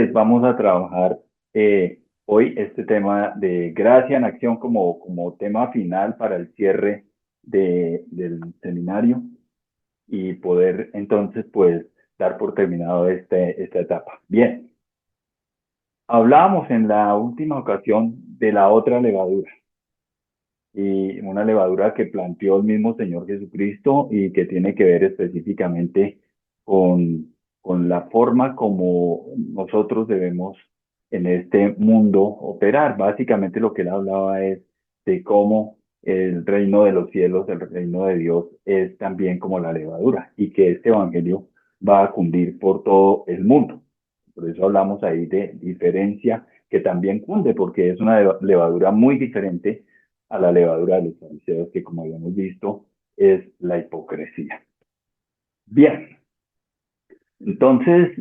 Entonces vamos a trabajar hoy este tema de gracia en acción como tema final para el cierre del seminario y poder entonces pues dar por terminado esta etapa. Bien, hablábamos en la última ocasión de la otra levadura y una levadura que planteó el mismo Señor Jesucristo y que tiene que ver específicamente con la forma como nosotros debemos en este mundo operar. Básicamente lo que él hablaba es de cómo el reino de los cielos, el reino de Dios, es también como la levadura y que este evangelio va a cundir por todo el mundo. Por eso hablamos ahí de diferencia que también cunde, porque es una levadura muy diferente a la levadura de los fariseos, que como habíamos visto, es la hipocresía. Bien, entonces,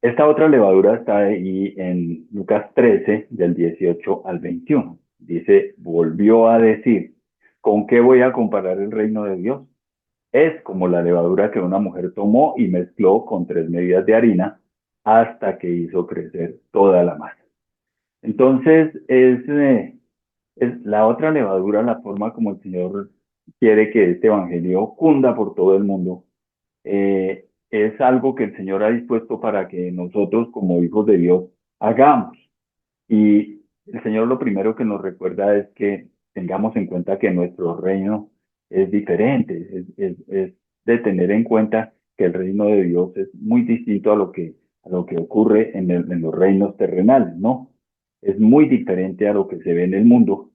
esta otra levadura está ahí en Lucas 13, del 18 al 21. Dice, volvió a decir, ¿con qué voy a comparar el reino de Dios? Es como la levadura que una mujer tomó y mezcló con 3 medidas de harina hasta que hizo crecer toda la masa. Entonces, es la otra levadura, la forma como el Señor quiere que este evangelio cunda por todo el mundo. Es algo que el Señor ha dispuesto para que nosotros como hijos de Dios hagamos. Y el Señor lo primero que nos recuerda es que tengamos en cuenta que nuestro reino es diferente, es de tener en cuenta que el reino de Dios es muy distinto a lo que ocurre en los reinos terrenales, ¿no? Es muy diferente a lo que se ve en el mundo.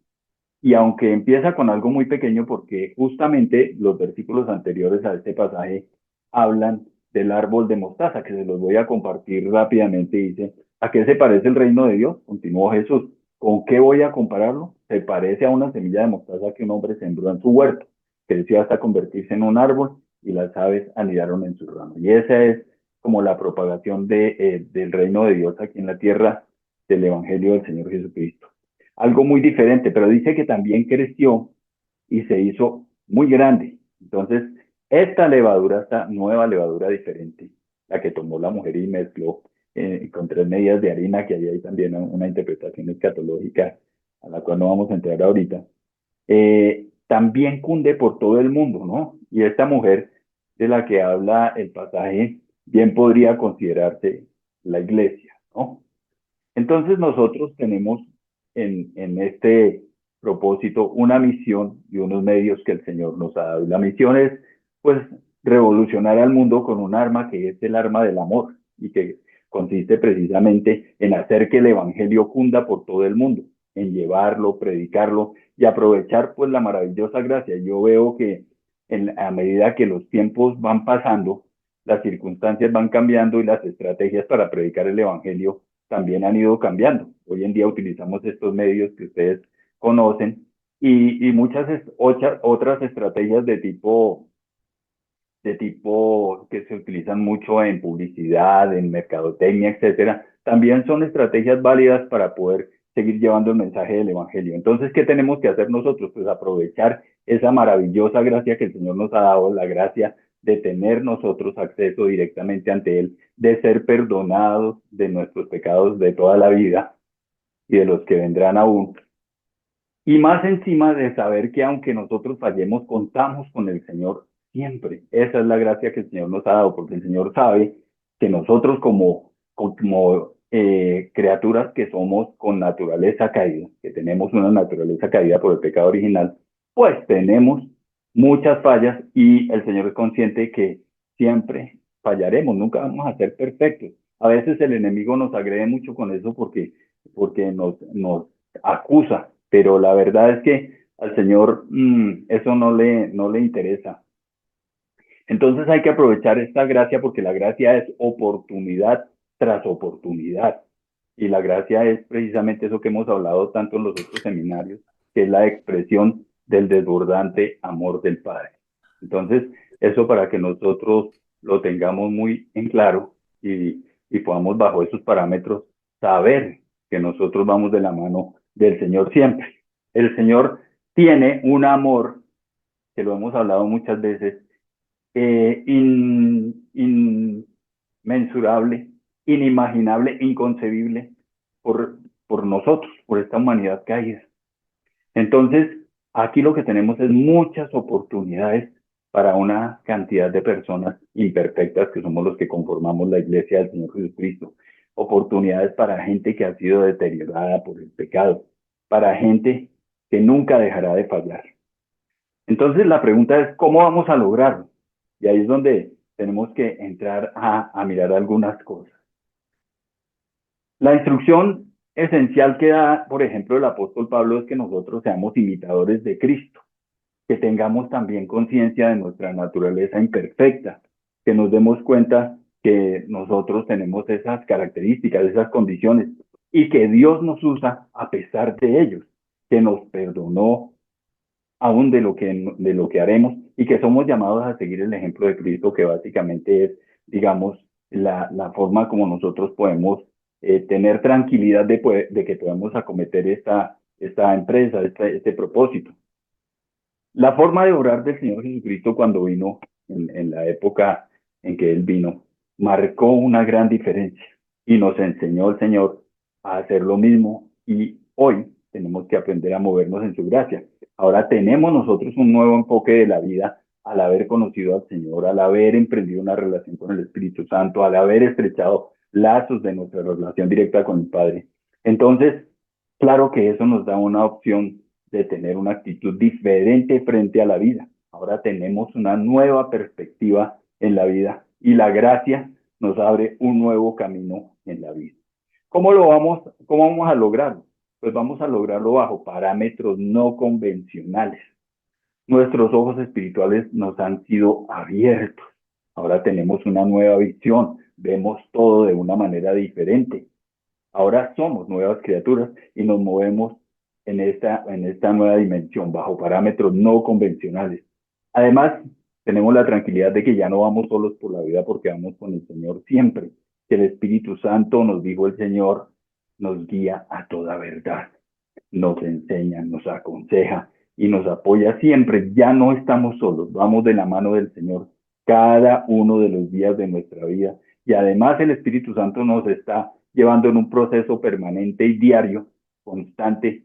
Y aunque empieza con algo muy pequeño, porque justamente los versículos anteriores a este pasaje hablan del árbol de mostaza, que se los voy a compartir rápidamente. Dice, ¿a qué se parece el reino de Dios? Continuó Jesús. ¿Con qué voy a compararlo? Se parece a una semilla de mostaza que un hombre sembró en su huerto. Creció hasta convertirse en un árbol y las aves anidaron en su rama. Y esa es como la propagación del reino de Dios aquí en la tierra del Evangelio del Señor Jesucristo. Algo muy diferente, pero dice que también creció y se hizo muy grande. Entonces, esta levadura, esta nueva levadura diferente, la que tomó la mujer y mezcló con 3 medidas de harina, que ahí hay también una interpretación escatológica a la cual no vamos a entrar ahorita, también cunde por todo el mundo, ¿no? Y esta mujer de la que habla el pasaje bien podría considerarse la iglesia, ¿no? Entonces nosotros tenemos en este propósito una misión y unos medios que el Señor nos ha dado. Y la misión es, pues, revolucionar al mundo con un arma que es el arma del amor y que consiste precisamente en hacer que el Evangelio cunda por todo el mundo, en llevarlo, predicarlo y aprovechar, pues, la maravillosa gracia. Yo veo que a medida que los tiempos van pasando, las circunstancias van cambiando y las estrategias para predicar el Evangelio también han ido cambiando. Hoy en día utilizamos estos medios que ustedes conocen y muchas otras estrategias de tipo que se utilizan mucho en publicidad, en mercadotecnia, etcétera, también son estrategias válidas para poder seguir llevando el mensaje del Evangelio. Entonces, ¿qué tenemos que hacer nosotros? Pues aprovechar esa maravillosa gracia que el Señor nos ha dado, la gracia de tener nosotros acceso directamente ante Él, de ser perdonados de nuestros pecados de toda la vida y de los que vendrán aún. Y más encima de saber que aunque nosotros fallemos, contamos con el Señor siempre. Esa es la gracia que el Señor nos ha dado, porque el Señor sabe que nosotros como criaturas que somos con naturaleza caída, que tenemos una naturaleza caída por el pecado original, pues tenemos muchas fallas y el Señor es consciente que siempre fallaremos, nunca vamos a ser perfectos. A veces el enemigo nos agrede mucho con eso porque nos acusa, pero la verdad es que al Señor eso no le interesa. Entonces hay que aprovechar esta gracia porque la gracia es oportunidad tras oportunidad. Y la gracia es precisamente eso que hemos hablado tanto en los otros seminarios, que es la expresión del desbordante amor del Padre. Entonces, eso para que nosotros lo tengamos muy en claro y podamos bajo esos parámetros saber que nosotros vamos de la mano del Señor siempre. El Señor tiene un amor, que lo hemos hablado muchas veces, inmensurable, inimaginable, inconcebible por, por nosotros, por esta humanidad caída. Entonces, aquí lo que tenemos es muchas oportunidades para una cantidad de personas imperfectas que somos los que conformamos la iglesia del Señor Jesucristo. Oportunidades para gente que ha sido deteriorada por el pecado, para gente que nunca dejará de fallar. Entonces, la pregunta es, ¿cómo vamos a lograrlo? Y ahí es donde tenemos que entrar a mirar algunas cosas. La instrucción esencial que da, por ejemplo, el apóstol Pablo es que nosotros seamos imitadores de Cristo, que tengamos también conciencia de nuestra naturaleza imperfecta, que nos demos cuenta que nosotros tenemos esas características, esas condiciones, y que Dios nos usa a pesar de ellos, que nos perdonó aún de lo que haremos y que somos llamados a seguir el ejemplo de Cristo, que básicamente es, digamos, la forma como nosotros podemos tener tranquilidad de que podemos acometer esta empresa, este propósito. La forma de orar del Señor Jesucristo cuando vino, en la época en que Él vino, marcó una gran diferencia y nos enseñó el Señor a hacer lo mismo y hoy tenemos que aprender a movernos en su gracia. Ahora tenemos nosotros un nuevo enfoque de la vida al haber conocido al Señor, al haber emprendido una relación con el Espíritu Santo, al haber estrechado lazos de nuestra relación directa con el Padre. Entonces, claro que eso nos da una opción de tener una actitud diferente frente a la vida. Ahora tenemos una nueva perspectiva en la vida y la gracia nos abre un nuevo camino en la vida. ¿Cómo vamos a lograrlo? Pues vamos a lograrlo bajo parámetros no convencionales. Nuestros ojos espirituales nos han sido abiertos. Ahora tenemos una nueva visión, vemos todo de una manera diferente. Ahora somos nuevas criaturas y nos movemos en esta nueva dimensión bajo parámetros no convencionales. Además, tenemos la tranquilidad de que ya no vamos solos por la vida porque vamos con el Señor siempre. Que el Espíritu Santo, nos dijo el Señor, nos guía a toda verdad, nos enseña, nos aconseja y nos apoya siempre. Ya no estamos solos, vamos de la mano del Señor cada uno de los días de nuestra vida. Y además el Espíritu Santo nos está llevando en un proceso permanente y diario, constante,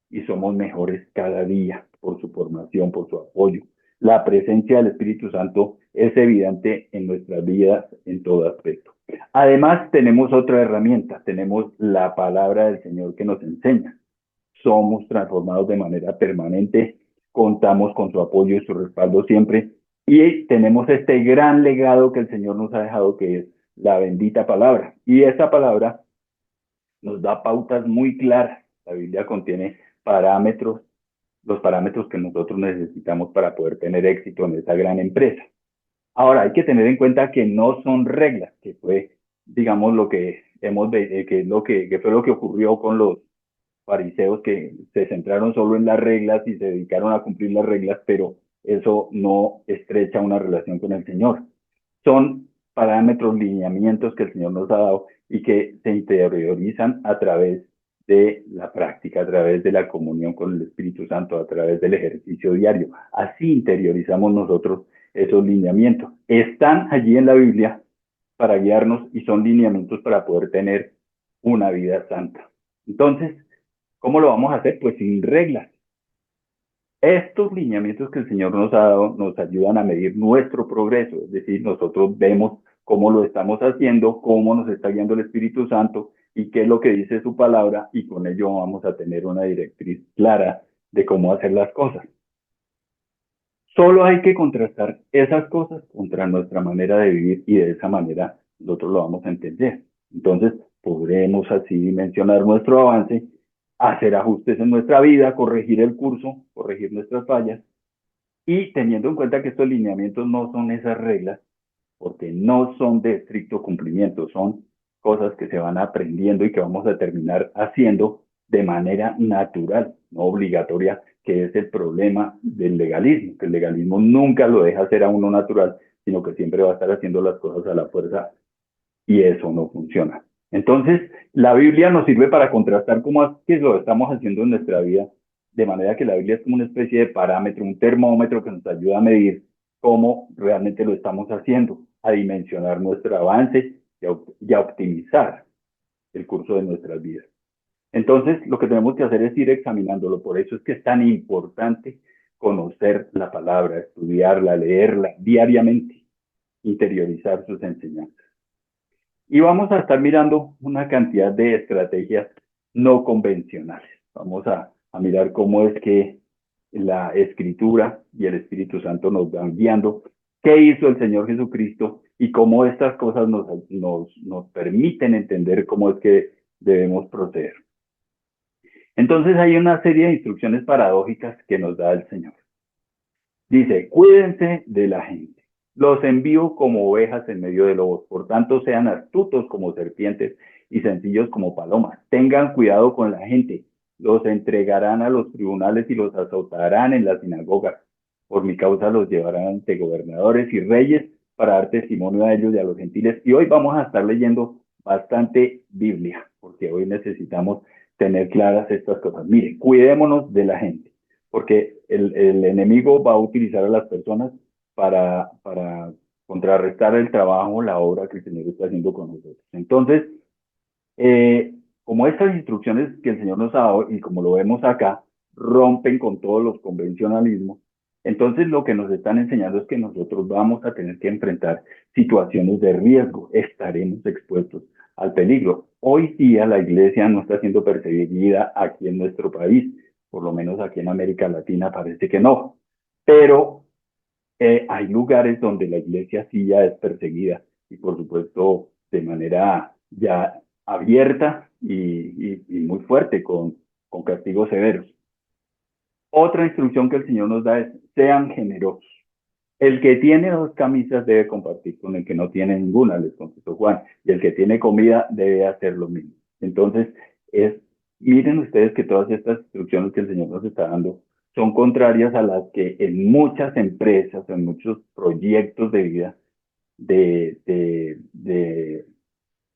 y somos mejores cada día por su formación, por su apoyo. La presencia del Espíritu Santo es evidente en nuestras vidas en todo aspecto. Además, tenemos otra herramienta, tenemos la palabra del Señor que nos enseña. Somos transformados de manera permanente, contamos con su apoyo y su respaldo siempre, y tenemos este gran legado que el Señor nos ha dejado, que es la bendita palabra. Y esa palabra nos da pautas muy claras. La Biblia contiene parámetros, los parámetros que nosotros necesitamos para poder tener éxito en esa gran empresa. Ahora, hay que tener en cuenta que no son reglas, que fue, digamos, lo que que fue lo que ocurrió con los fariseos, que se centraron solo en las reglas y se dedicaron a cumplir las reglas, pero eso no estrecha una relación con el Señor. Son parámetros, lineamientos que el Señor nos ha dado y que se interiorizan a través de la práctica, a través de la comunión con el Espíritu Santo, a través del ejercicio diario. Así interiorizamos nosotros esos lineamientos. Están allí en la Biblia para guiarnos y son lineamientos para poder tener una vida santa. Entonces, ¿cómo lo vamos a hacer? Pues sin reglas. Estos lineamientos que el Señor nos ha dado nos ayudan a medir nuestro progreso, es decir, nosotros vemos cómo lo estamos haciendo, cómo nos está guiando el Espíritu Santo y qué es lo que dice su palabra, y con ello vamos a tener una directriz clara de cómo hacer las cosas. Solo hay que contrastar esas cosas contra nuestra manera de vivir y de esa manera nosotros lo vamos a entender. Entonces, podremos así mencionar nuestro avance, hacer ajustes en nuestra vida, corregir el curso, corregir nuestras fallas, y teniendo en cuenta que estos lineamientos no son esas reglas, porque no son de estricto cumplimiento, son cosas que se van aprendiendo y que vamos a terminar haciendo de manera natural, no obligatoria, que es el problema del legalismo, que el legalismo nunca lo deja hacer a uno natural, sino que siempre va a estar haciendo las cosas a la fuerza, y eso no funciona. Entonces, la Biblia nos sirve para contrastar cómo es que lo estamos haciendo en nuestra vida, de manera que la Biblia es como una especie de parámetro, un termómetro que nos ayuda a medir cómo realmente lo estamos haciendo, a dimensionar nuestro avance y a optimizar el curso de nuestras vidas. Entonces, lo que tenemos que hacer es ir examinándolo. Por eso es que es tan importante conocer la palabra, estudiarla, leerla diariamente, interiorizar sus enseñanzas. Y vamos a estar mirando una cantidad de estrategias no convencionales. Vamos a mirar cómo es que la Escritura y el Espíritu Santo nos van guiando, qué hizo el Señor Jesucristo y cómo estas cosas nos permiten entender cómo es que debemos proceder. Entonces hay una serie de instrucciones paradójicas que nos da el Señor. Dice, cuídense de la gente. Los envío como ovejas en medio de lobos. Por tanto, sean astutos como serpientes y sencillos como palomas. Tengan cuidado con la gente. Los entregarán a los tribunales y los azotarán en las sinagogas. Por mi causa los llevarán ante gobernadores y reyes para dar testimonio a ellos y a los gentiles. Y hoy vamos a estar leyendo bastante Biblia, porque hoy necesitamos tener claras estas cosas. Miren, cuidémonos de la gente, porque el enemigo va a utilizar a las personas para contrarrestar el trabajo, la obra que el Señor está haciendo con nosotros. Entonces, como estas instrucciones que el Señor nos ha dado, y como lo vemos acá, rompen con todos los convencionalismos, entonces lo que nos están enseñando es que nosotros vamos a tener que enfrentar situaciones de riesgo, estaremos expuestos al peligro. Hoy día la iglesia no está siendo perseguida aquí en nuestro país, por lo menos aquí en América Latina parece que no, pero hay lugares donde la iglesia sí ya es perseguida y por supuesto de manera ya abierta y muy fuerte con castigos severos. Otra instrucción que el Señor nos da es sean generosos. El que tiene dos camisas debe compartir con el que no tiene ninguna, les contestó Juan, y el que tiene comida debe hacer lo mismo. Entonces, miren ustedes que todas estas instrucciones que el Señor nos está dando son contrarias a las que en muchas empresas, en muchos proyectos de vida, de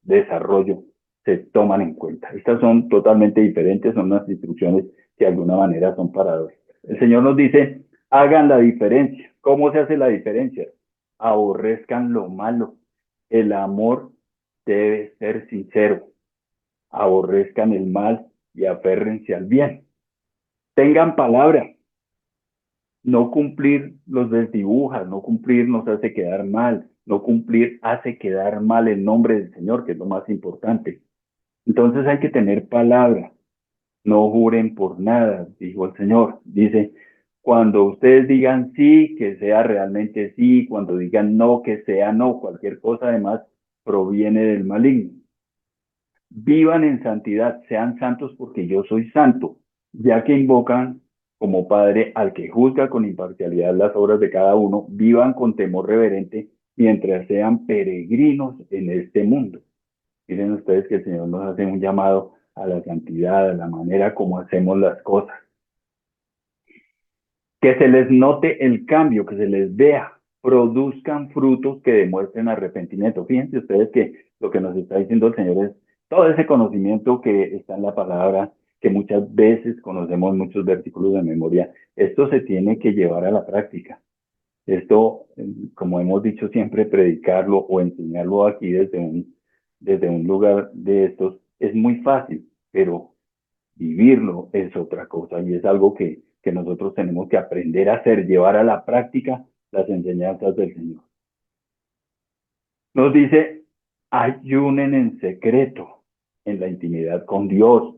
desarrollo, se toman en cuenta. Estas son totalmente diferentes, son unas instrucciones que de alguna manera son paradójicas. El Señor nos dice, hagan la diferencia. ¿Cómo se hace la diferencia? Aborrezcan lo malo. El amor debe ser sincero. Aborrezcan el mal y aférrense al bien. Tengan palabra. No cumplir los desdibuja, no cumplir nos hace quedar mal, no cumplir hace quedar mal el nombre del Señor, que es lo más importante. Entonces hay que tener palabra, no juren por nada, dijo el Señor. Dice, cuando ustedes digan sí, que sea realmente sí, cuando digan no, que sea no, cualquier cosa además proviene del maligno. Vivan en santidad, sean santos porque yo soy santo, ya que invocan como Padre al que juzga con imparcialidad las obras de cada uno, vivan con temor reverente mientras sean peregrinos en este mundo. Miren ustedes que el Señor nos hace un llamado a la santidad, a la manera como hacemos las cosas. Que se les note el cambio, que se les vea, produzcan frutos que demuestren arrepentimiento. Fíjense ustedes que lo que nos está diciendo el Señor es todo ese conocimiento que está en la palabra, que muchas veces conocemos muchos versículos de memoria. Esto se tiene que llevar a la práctica. Esto, como hemos dicho siempre, predicarlo o enseñarlo aquí desde un lugar de estos es muy fácil, pero vivirlo es otra cosa y es algo que nosotros tenemos que aprender a hacer, llevar a la práctica las enseñanzas del Señor. Nos dice, ayunen en secreto, en la intimidad con Dios.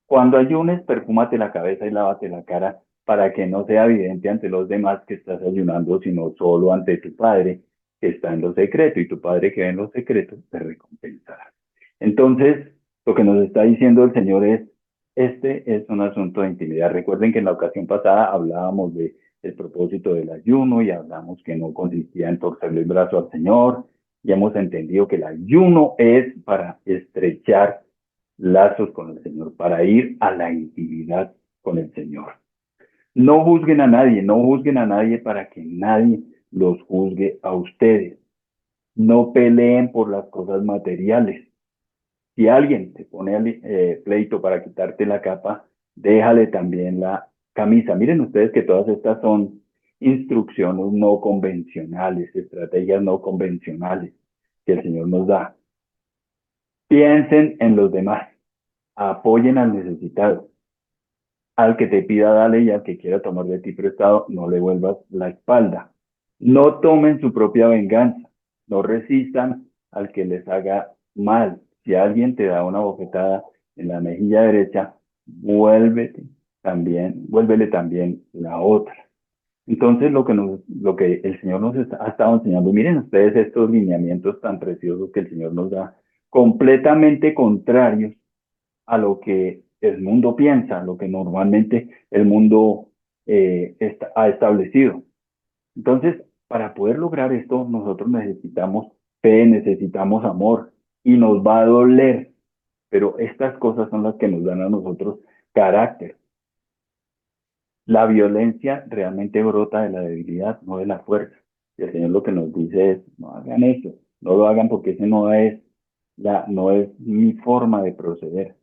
Cuando ayunes, perfúmate la cabeza y lávate la cara para que no sea evidente ante los demás que estás ayunando, sino solo ante tu Padre que está en lo secreto, y tu Padre que ve en lo secreto te recompensará. Entonces, lo que nos está diciendo el Señor es, este es un asunto de intimidad. Recuerden que en la ocasión pasada hablábamos de el propósito del ayuno y hablamos que no consistía en torcerle el brazo al Señor, y hemos entendido que el ayuno es para estrechar lazos con el Señor, para ir a la intimidad con el Señor. No juzguen a nadie para que nadie los juzgue a ustedes. No peleen por las cosas materiales. Si alguien te pone pleito para quitarte la capa, déjale también la camisa. Miren ustedes que todas estas son instrucciones no convencionales, estrategias no convencionales, que el Señor nos da. Piensen en los demás, apoyen al necesitado. Al que te pida, dale, y al que quiera tomar de ti prestado, no le vuelvas la espalda. No tomen su propia venganza, no resistan al que les haga mal. Si alguien te da una bofetada en la mejilla derecha, vuélvele también la otra. Entonces, lo que el Señor ha estado enseñando, miren ustedes estos lineamientos tan preciosos que el Señor nos da, completamente contrarios a lo que el mundo piensa, lo que normalmente el mundo ha establecido. Entonces, para poder lograr esto, nosotros necesitamos fe, necesitamos amor y nos va a doler, pero estas cosas son las que nos dan a nosotros carácter. La violencia realmente brota de la debilidad, no de la fuerza. Y el Señor lo que nos dice es, no hagan eso, no lo hagan porque ese no es mi forma de proceder.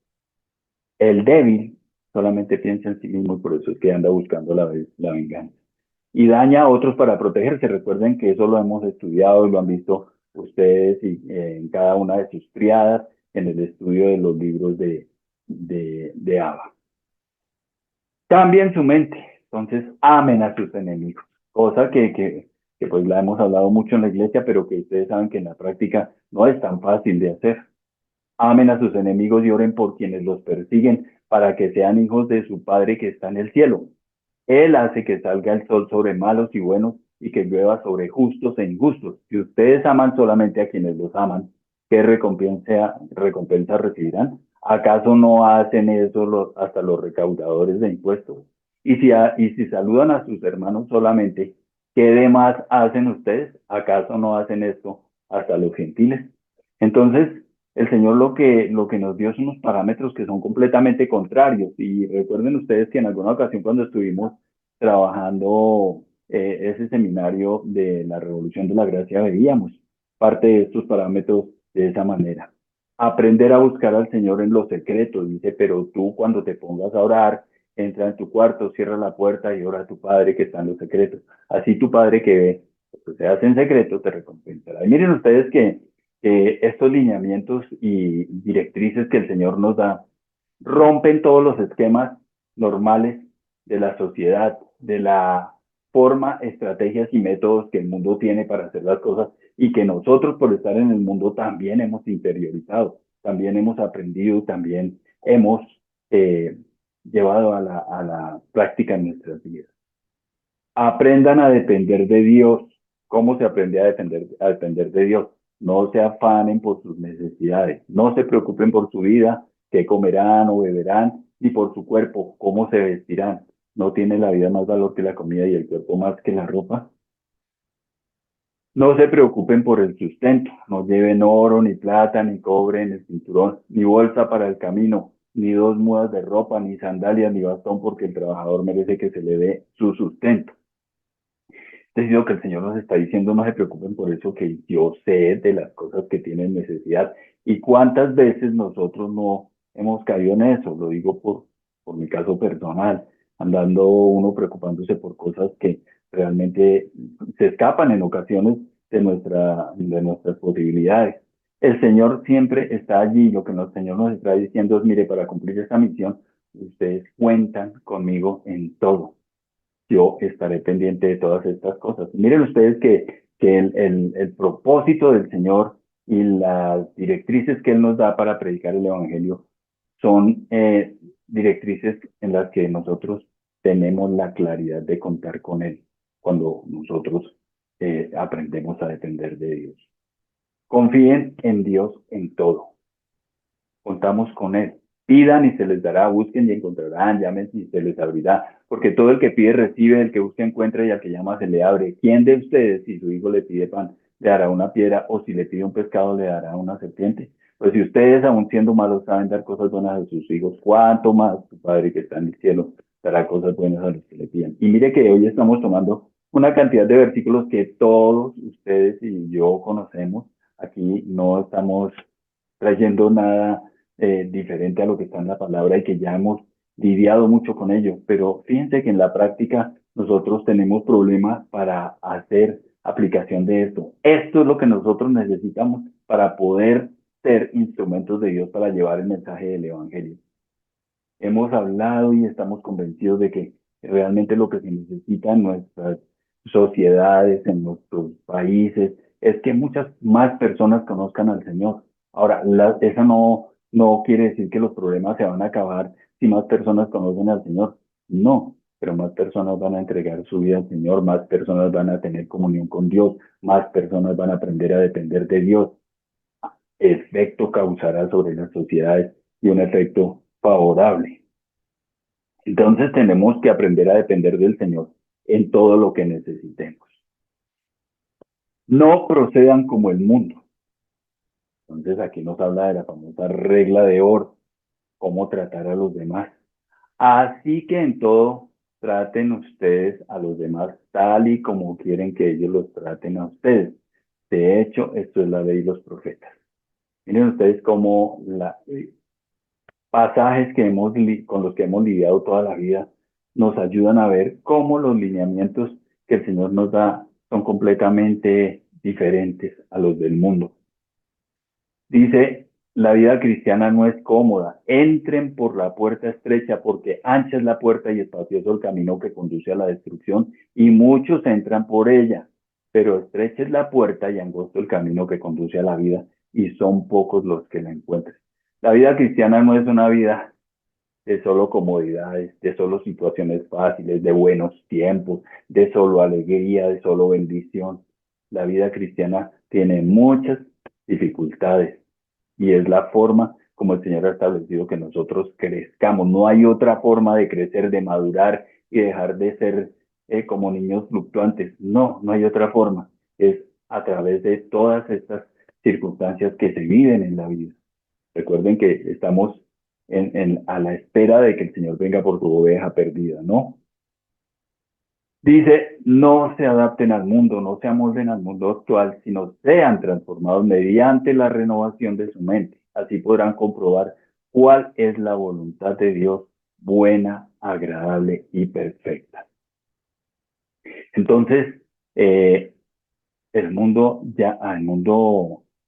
El débil solamente piensa en sí mismo y por eso es que anda buscando la venganza. Y daña a otros para protegerse. Recuerden que eso lo hemos estudiado y lo han visto ustedes en cada una de sus triadas en el estudio de los libros de Abba. Cambien su mente, entonces amen a sus enemigos, cosa que pues la hemos hablado mucho en la iglesia, pero que ustedes saben que en la práctica no es tan fácil de hacer. Amen a sus enemigos y oren por quienes los persiguen para que sean hijos de su Padre que está en el cielo. Él hace que salga el sol sobre malos y buenos y que llueva sobre justos e injustos. Si ustedes aman solamente a quienes los aman, ¿qué recompensa recibirán? ¿Acaso no hacen eso hasta los recaudadores de impuestos? Y si saludan a sus hermanos solamente, ¿qué demás hacen ustedes? ¿Acaso no hacen esto hasta los gentiles? Entonces, el Señor lo que nos dio son unos parámetros que son completamente contrarios. Y recuerden ustedes que en alguna ocasión cuando estuvimos trabajando ese seminario de la Revolución de la Gracia, veíamos parte de estos parámetros de esa manera. Aprender a buscar al Señor en lo secreto, dice, pero tú cuando te pongas a orar, entra en tu cuarto, cierra la puerta y ora a tu Padre que está en lo secreto. Así tu Padre que ve, pues se hace en secreto, te recompensará. Y miren ustedes que estos lineamientos y directrices que el Señor nos da rompen todos los esquemas normales de la sociedad, de la forma, estrategias y métodos que el mundo tiene para hacer las cosas y que nosotros por estar en el mundo también hemos interiorizado, también hemos aprendido, también hemos eh, llevado a la práctica en nuestras vidas. Aprendan a depender de Dios. ¿Cómo se aprende a depender de Dios? No se afanen por sus necesidades, no se preocupen por su vida, qué comerán o beberán, ni por su cuerpo, cómo se vestirán. ¿No tiene la vida más valor que la comida y el cuerpo más que la ropa? No se preocupen por el sustento, no lleven oro, ni plata, ni cobre en el cinturón, ni bolsa para el camino, ni dos mudas de ropa, ni sandalias, ni bastón, porque el trabajador merece que se le dé su sustento. Es lo que el Señor nos está diciendo, no se preocupen por eso, que yo sé de las cosas que tienen necesidad. ¿Y cuántas veces nosotros no hemos caído en eso? Lo digo por mi caso personal, andando uno preocupándose por cosas que realmente se escapan en ocasiones de nuestras posibilidades. El Señor siempre está allí. Lo que el Señor nos está diciendo es, mire, para cumplir esta misión, ustedes cuentan conmigo en todo, yo estaré pendiente de todas estas cosas. Miren ustedes que el propósito del Señor y las directrices que Él nos da para predicar el Evangelio son directrices en las que nosotros tenemos la claridad de contar con Él cuando nosotros aprendemos a depender de Dios. Confíen en Dios en todo. Contamos con Él. Pidan y se les dará, busquen y encontrarán, llamen y se les abrirá, porque todo el que pide recibe, el que busca encuentra y al que llama se le abre. ¿Quién de ustedes, si su hijo le pide pan, le dará una piedra, o si le pide un pescado, le dará una serpiente? Pues si ustedes, aun siendo malos, saben dar cosas buenas a sus hijos, ¿cuánto más su Padre que está en el cielo dará cosas buenas a los que le piden? Y mire que hoy estamos tomando una cantidad de versículos que todos ustedes y yo conocemos. Aquí no estamos trayendo nada diferente a lo que está en la palabra y que ya hemos lidiado mucho con ello. Pero fíjense que en la práctica nosotros tenemos problemas para hacer aplicación de esto. Esto es lo que nosotros necesitamos para poder ser instrumentos de Dios para llevar el mensaje del Evangelio. Hemos hablado y estamos convencidos de que realmente lo que se necesita en nuestras sociedades, en nuestros países, es que muchas más personas conozcan al Señor. Ahora, eso no quiere decir que los problemas se van a acabar si más personas conocen al Señor. No, pero más personas van a entregar su vida al Señor, más personas van a tener comunión con Dios, más personas van a aprender a depender de Dios. Efecto causará sobre las sociedades y un efecto favorable. Entonces tenemos que aprender a depender del Señor en todo lo que necesitemos. No procedan como el mundo. Entonces aquí nos habla de la famosa regla de oro, cómo tratar a los demás. Así que en todo traten ustedes a los demás tal y como quieren que ellos los traten a ustedes. De hecho, esto es la ley y los profetas. Miren ustedes cómo pasajes con los que hemos lidiado toda la vida nos ayudan a ver cómo los lineamientos que el Señor nos da son completamente diferentes a los del mundo. Dice, la vida cristiana no es cómoda. Entren por la puerta estrecha porque ancha es la puerta y espacioso el camino que conduce a la destrucción y muchos entran por ella. Pero estrecha es la puerta y angosto el camino que conduce a la vida y son pocos los que la encuentran. La vida cristiana no es una vida de solo comodidades, de solo situaciones fáciles, de buenos tiempos, de solo alegría, de solo bendición. La vida cristiana tiene muchas dificultades y es la forma como el Señor ha establecido que nosotros crezcamos. No hay otra forma de crecer, de madurar y dejar de ser como niños fluctuantes. No, no hay otra forma. Es a través de todas estas circunstancias que se viven en la vida. Recuerden que estamos a la espera de que el Señor venga por su oveja perdida, ¿no? Dice, no se adapten al mundo, no se amolden al mundo actual, sino sean transformados mediante la renovación de su mente. Así podrán comprobar cuál es la voluntad de Dios, buena, agradable y perfecta. Entonces, el mundo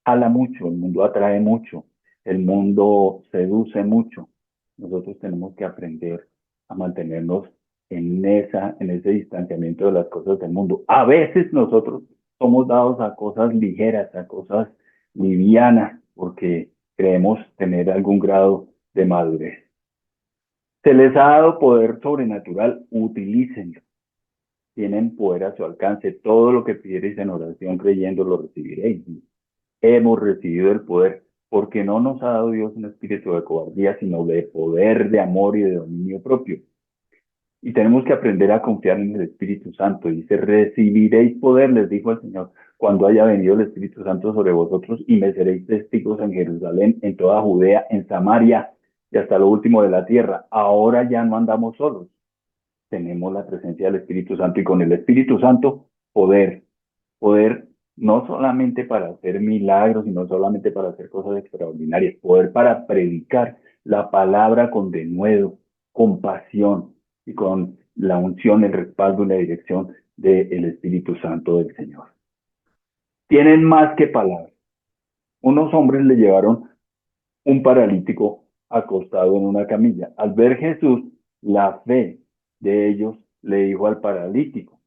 jala mucho, el mundo atrae mucho, el mundo seduce mucho. Nosotros tenemos que aprender a mantenernos en ese distanciamiento de las cosas del mundo. A veces nosotros somos dados a cosas ligeras, a cosas livianas, porque creemos tener algún grado de madurez. Se les ha dado poder sobrenatural, utilícenlo. Tienen poder a su alcance. Todo lo que pidierais en oración creyendo lo recibiréis. Hemos recibido el poder, porque no nos ha dado Dios un espíritu de cobardía, sino de poder, de amor y de dominio propio. Y tenemos que aprender a confiar en el Espíritu Santo. Dice, recibiréis poder, les dijo el Señor, cuando haya venido el Espíritu Santo sobre vosotros y me seréis testigos en Jerusalén, en toda Judea, en Samaria y hasta lo último de la tierra. Ahora ya no andamos solos. Tenemos la presencia del Espíritu Santo y con el Espíritu Santo poder, poder no solamente para hacer milagros, sino solamente para hacer cosas extraordinarias, poder para predicar la palabra con denuedo, con pasión y con la unción, el respaldo y la dirección del Espíritu Santo del Señor. Tienen más que palabras. Unos hombres le llevaron un paralítico acostado en una camilla. Al ver Jesús, la fe de ellos le dijo al paralítico,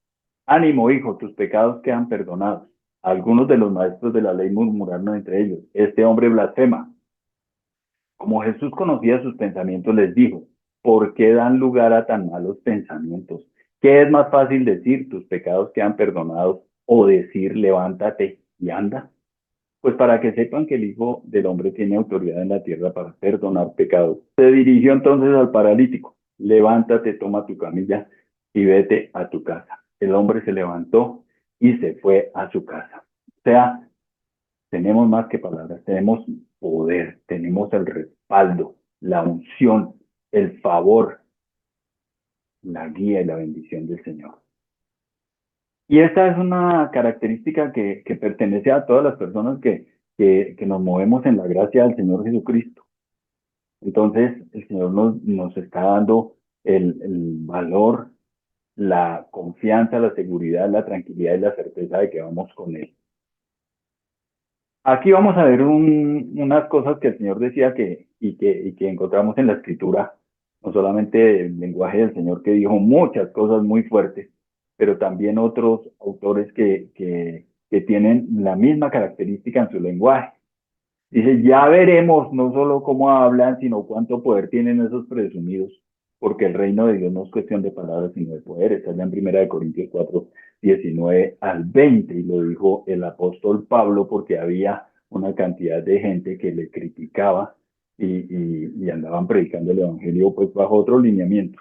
ánimo, hijo, tus pecados quedan perdonados. Algunos de los maestros de la ley murmuraron entre ellos, este hombre blasfema. Como Jesús conocía sus pensamientos, les dijo, ¿por qué dan lugar a tan malos pensamientos? ¿Qué es más fácil decir, tus pecados quedan perdonados, o decir, levántate y anda? Pues para que sepan que el Hijo del Hombre tiene autoridad en la tierra para perdonar pecados. Se dirigió entonces al paralítico, levántate, toma tu camilla y vete a tu casa. El hombre se levantó y se fue a su casa. O sea, tenemos más que palabras, tenemos poder, tenemos el respaldo, la unción, el favor, la guía y la bendición del Señor. Y esta es una característica que pertenece a todas las personas que nos movemos en la gracia del Señor Jesucristo. Entonces, el Señor nos está dando el valor, la confianza, la seguridad, la tranquilidad y la certeza de que vamos con Él. Aquí vamos a ver unas cosas que el Señor decía y que encontramos en la Escritura, no solamente el lenguaje del Señor que dijo muchas cosas muy fuertes, pero también otros autores que tienen la misma característica en su lenguaje. Dice, ya veremos no solo cómo hablan, sino cuánto poder tienen esos presumidos, porque el reino de Dios no es cuestión de palabras, sino de poder. Está en 1 Corintios 4, 19 al 20, y lo dijo el apóstol Pablo, porque había una cantidad de gente que le criticaba y andaban predicando el evangelio pues bajo otro lineamiento.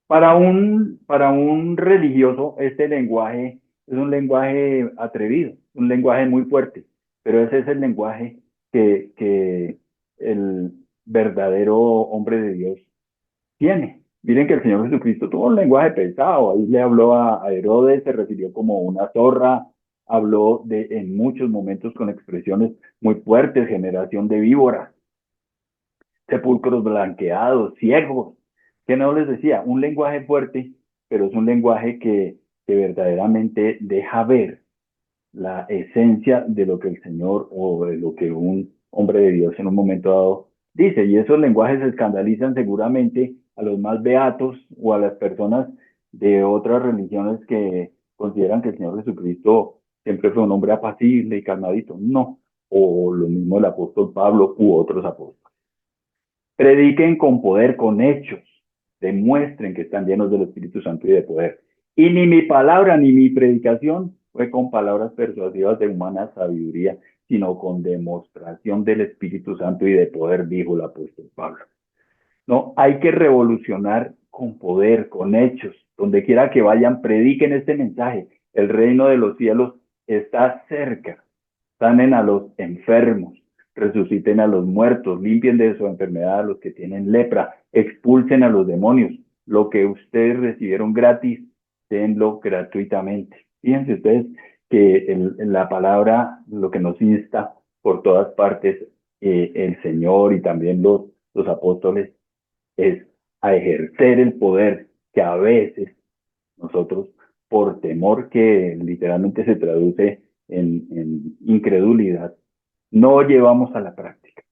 Para un religioso, este lenguaje es un lenguaje atrevido, un lenguaje muy fuerte, pero ese es el lenguaje que el verdadero hombre de Dios tiene. Miren que el Señor Jesucristo tuvo un lenguaje pesado, ahí le habló a Herodes, se refirió como una zorra, habló en muchos momentos con expresiones muy fuertes, generación de víboras, sepulcros blanqueados, ciegos, que no les decía, un lenguaje fuerte, pero es un lenguaje que verdaderamente deja ver la esencia de lo que el Señor o de lo que un hombre de Dios en un momento dado dice. Y esos lenguajes escandalizan seguramente a los más beatos o a las personas de otras religiones que consideran que el Señor Jesucristo siempre fue un hombre apacible y calmadito. No. O lo mismo el apóstol Pablo u otros apóstoles. Prediquen con poder, con hechos. Demuestren que están llenos del Espíritu Santo y de poder. Y ni mi palabra ni mi predicación fue con palabras persuasivas de humana sabiduría, sino con demostración del Espíritu Santo y de poder, dijo el apóstol Pablo. No, hay que revolucionar con poder, con hechos. Donde quiera que vayan, prediquen este mensaje. El reino de los cielos está cerca. Sanen a los enfermos, resuciten a los muertos, limpien de su enfermedad a los que tienen lepra, expulsen a los demonios. Lo que ustedes recibieron gratis, denlo gratuitamente. Fíjense ustedes que la palabra, lo que nos insta por todas partes, el Señor y también los apóstoles, es a ejercer el poder que a veces nosotros, por temor que literalmente se traduce en incredulidad, no llevamos a la práctica.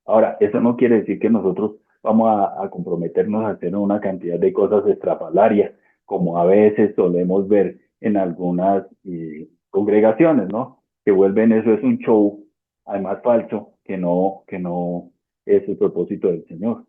Ahora, eso no quiere decir que nosotros vamos a comprometernos a hacer una cantidad de cosas estrafalarias, como a veces solemos ver en algunas congregaciones, ¿no? Que vuelven eso es un show, además falso, que no es el propósito del Señor.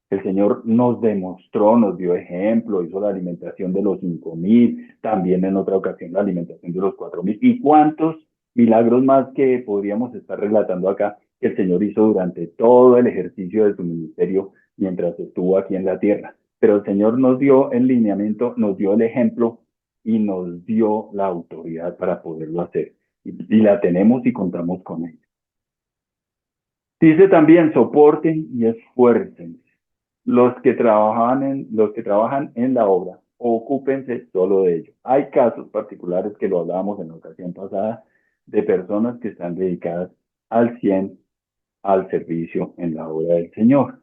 El Señor nos demostró, nos dio ejemplo, hizo la alimentación de los 5.000, también en otra ocasión la alimentación de los 4.000. ¿Y cuántos milagros más que podríamos estar relatando acá que el Señor hizo durante todo el ejercicio de su ministerio mientras estuvo aquí en la tierra? Pero el Señor nos dio el lineamiento, nos dio el ejemplo y nos dio la autoridad para poderlo hacer. Y la tenemos y contamos con ella. Dice también, soporten y esfuercen los que trabajan en la obra, ocúpense solo de ello. Hay casos particulares que lo hablábamos en la ocasión pasada de personas que están dedicadas al 100 al servicio en la obra del Señor.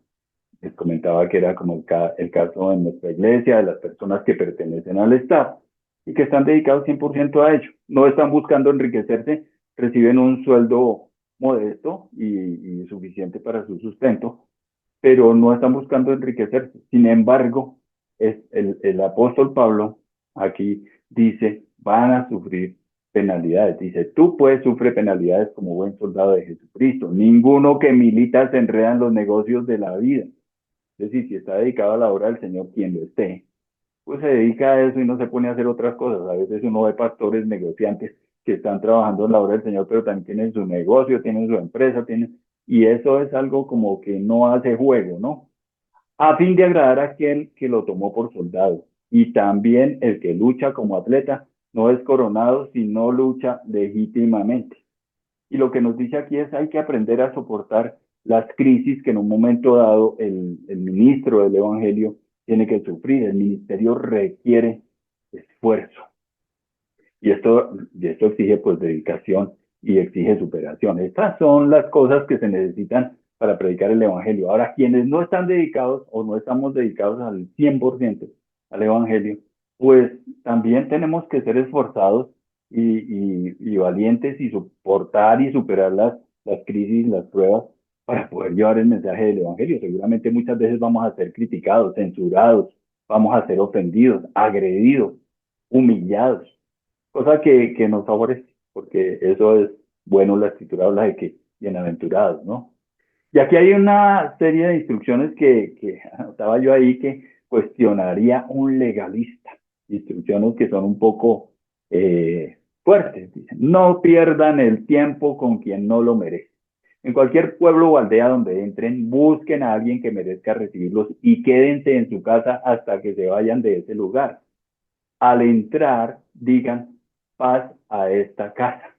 Les comentaba que era como el caso en nuestra iglesia de las personas que pertenecen al staff y que están dedicados 100% a ello. No están buscando enriquecerse, reciben un sueldo modesto y suficiente para su sustento, pero no están buscando enriquecerse. Sin embargo, el apóstol Pablo aquí dice, van a sufrir penalidades. Dice, tú puedes sufrir penalidades como buen soldado de Jesucristo. Ninguno que milita se enreda en los negocios de la vida. Es decir, si está dedicado a la obra del Señor, quien lo esté, pues se dedica a eso y no se pone a hacer otras cosas. A veces uno ve pastores negociantes que están trabajando en la obra del Señor, pero también tienen su negocio, tienen su empresa, y eso es algo como que no hace juego, ¿no? A fin de agradar a aquel que lo tomó por soldado. Y también el que lucha como atleta no es coronado si no lucha legítimamente. Y lo que nos dice aquí es hay que aprender a soportar las crisis que en un momento dado el ministro del Evangelio tiene que sufrir. El ministerio requiere esfuerzo. Y esto exige pues dedicación y exige superación. Estas son las cosas que se necesitan para predicar el Evangelio. Ahora, quienes no están dedicados o no estamos dedicados al 100% al Evangelio, pues también tenemos que ser esforzados y valientes y soportar y superar las crisis, las pruebas para poder llevar el mensaje del Evangelio. Seguramente muchas veces vamos a ser criticados, censurados, vamos a ser ofendidos, agredidos, humillados, cosa que nos favorece, porque eso es bueno, la escritura habla de que bienaventurados, ¿no? Y aquí hay una serie de instrucciones que estaba yo ahí que cuestionaría un legalista. Instrucciones que son un poco fuertes. Dicen, no pierdan el tiempo con quien no lo merece. En cualquier pueblo o aldea donde entren, busquen a alguien que merezca recibirlos y quédense en su casa hasta que se vayan de ese lugar. Al entrar, digan paz a esta casa.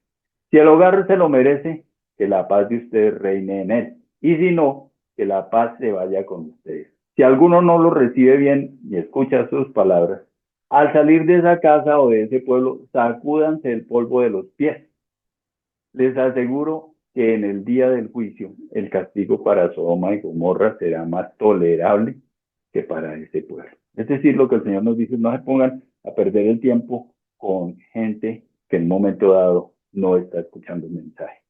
Si el hogar se lo merece, que la paz de ustedes reine en él. Y si no, que la paz se vaya con ustedes. Si alguno no lo recibe bien y escucha sus palabras, al salir de esa casa o de ese pueblo, sacúdanse el polvo de los pies. Les aseguro que en el día del juicio el castigo para Sodoma y Gomorra será más tolerable que para ese pueblo. Es decir, lo que el Señor nos dice, no se pongan a perder el tiempo con gente que en un momento dado no está escuchando el mensaje.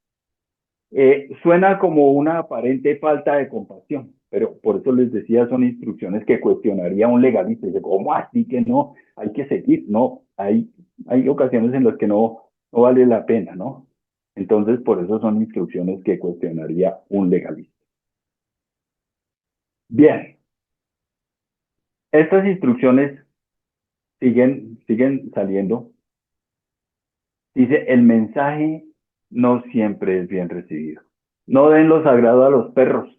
Suena como una aparente falta de compasión, pero por eso les decía, son instrucciones que cuestionaría un legalista. Dice, ¿cómo así que no? Hay que seguir, no, hay ocasiones en las que no vale la pena, ¿no? Entonces, por eso son instrucciones que cuestionaría un legalista. Bien, estas instrucciones siguen saliendo. Dice, el mensaje no siempre es bien recibido. No den lo sagrado a los perros,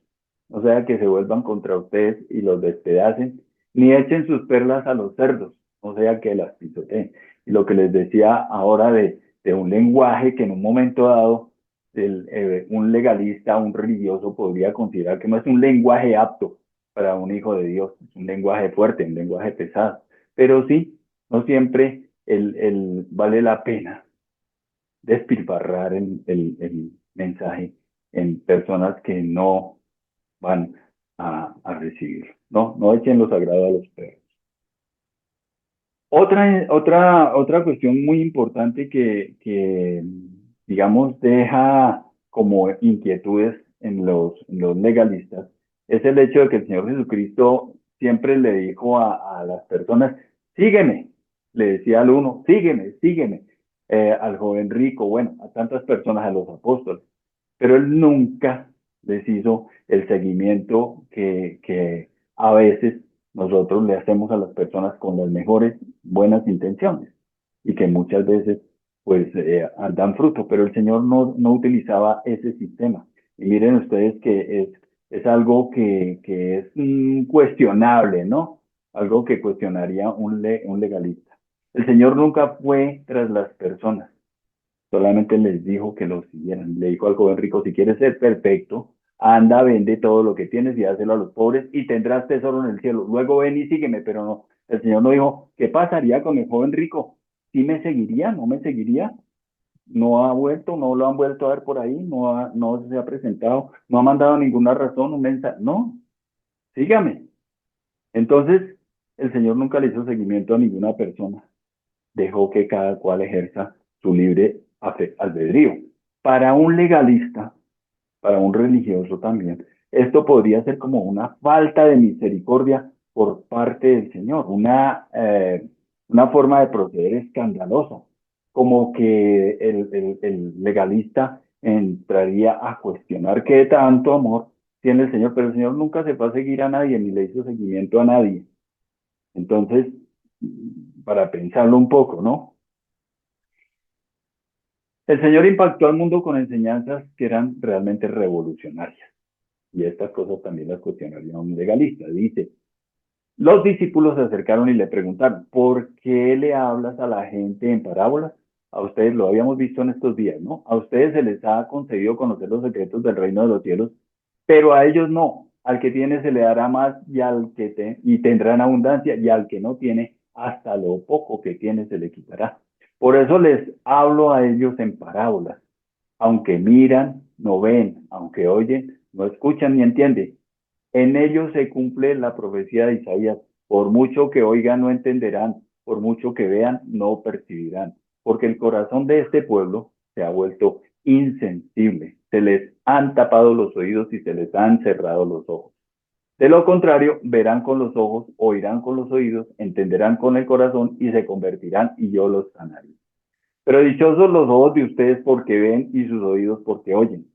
o sea, que se vuelvan contra ustedes y los despedacen, ni echen sus perlas a los cerdos, o sea, que las pisoteen. Y lo que les decía ahora de un lenguaje que en un momento dado un legalista, un religioso podría considerar que no es un lenguaje apto para un hijo de Dios, es un lenguaje fuerte, un lenguaje pesado. Pero sí, no siempre vale la pena despilfarrar el mensaje en personas que no van a recibirlo. No echen lo sagrado a los perros. Otra cuestión muy importante que, digamos, deja como inquietudes en los legalistas es el hecho de que el Señor Jesucristo siempre le dijo a las personas, sígueme, le decía al uno, sígueme, al joven rico, bueno, a tantas personas, a los apóstoles, pero él nunca les hizo el seguimiento que a veces nosotros le hacemos a las personas con las mejores buenas intenciones y que muchas veces pues dan fruto, pero el Señor no utilizaba ese sistema. Y miren ustedes que es algo que es cuestionable, ¿no? Algo que cuestionaría un legalista. El Señor nunca fue tras las personas, solamente les dijo que lo siguieran. Le dijo al joven rico, si quieres ser perfecto, anda, vende todo lo que tienes y dáselo a los pobres y tendrás tesoro en el cielo. Luego ven y sígueme, pero no, el Señor no dijo, ¿qué pasaría con el joven rico? ¿Sí me seguiría? ¿No me seguiría? No ha vuelto, no lo han vuelto a ver por ahí, no se ha presentado, no ha mandado ninguna razón, un mensaje. No, sígame. Entonces, el Señor nunca le hizo seguimiento a ninguna persona, dejó que cada cual ejerza su libre albedrío. Para un legalista, para un religioso también, esto podría ser como una falta de misericordia por parte del Señor, una forma de proceder escandalosa, como que el legalista entraría a cuestionar qué tanto amor tiene el Señor, pero el Señor nunca se fue a seguir a nadie, ni le hizo seguimiento a nadie. Entonces, para pensarlo un poco, ¿no? El Señor impactó al mundo con enseñanzas que eran realmente revolucionarias. Y estas cosas también las cuestionaría un legalista. Dice, los discípulos se acercaron y le preguntaron, ¿por qué le hablas a la gente en parábolas? A ustedes lo habíamos visto en estos días, ¿no? A ustedes se les ha concedido conocer los secretos del reino de los cielos, pero a ellos no. Al que tiene se le dará más y tendrá en abundancia, y al que no tiene, hasta lo poco que tiene se le quitará. Por eso les hablo a ellos en parábolas. Aunque miran, no ven, aunque oyen, no escuchan ni entienden. En ellos se cumple la profecía de Isaías. Por mucho que oigan, no entenderán. Por mucho que vean, no percibirán. porque el corazón de este pueblo se ha vuelto insensible. Se les han tapado los oídos y se les han cerrado los ojos. De lo contrario, verán con los ojos, oirán con los oídos, entenderán con el corazón y se convertirán y yo los sanaré. Pero dichosos los ojos de ustedes porque ven y sus oídos porque oyen.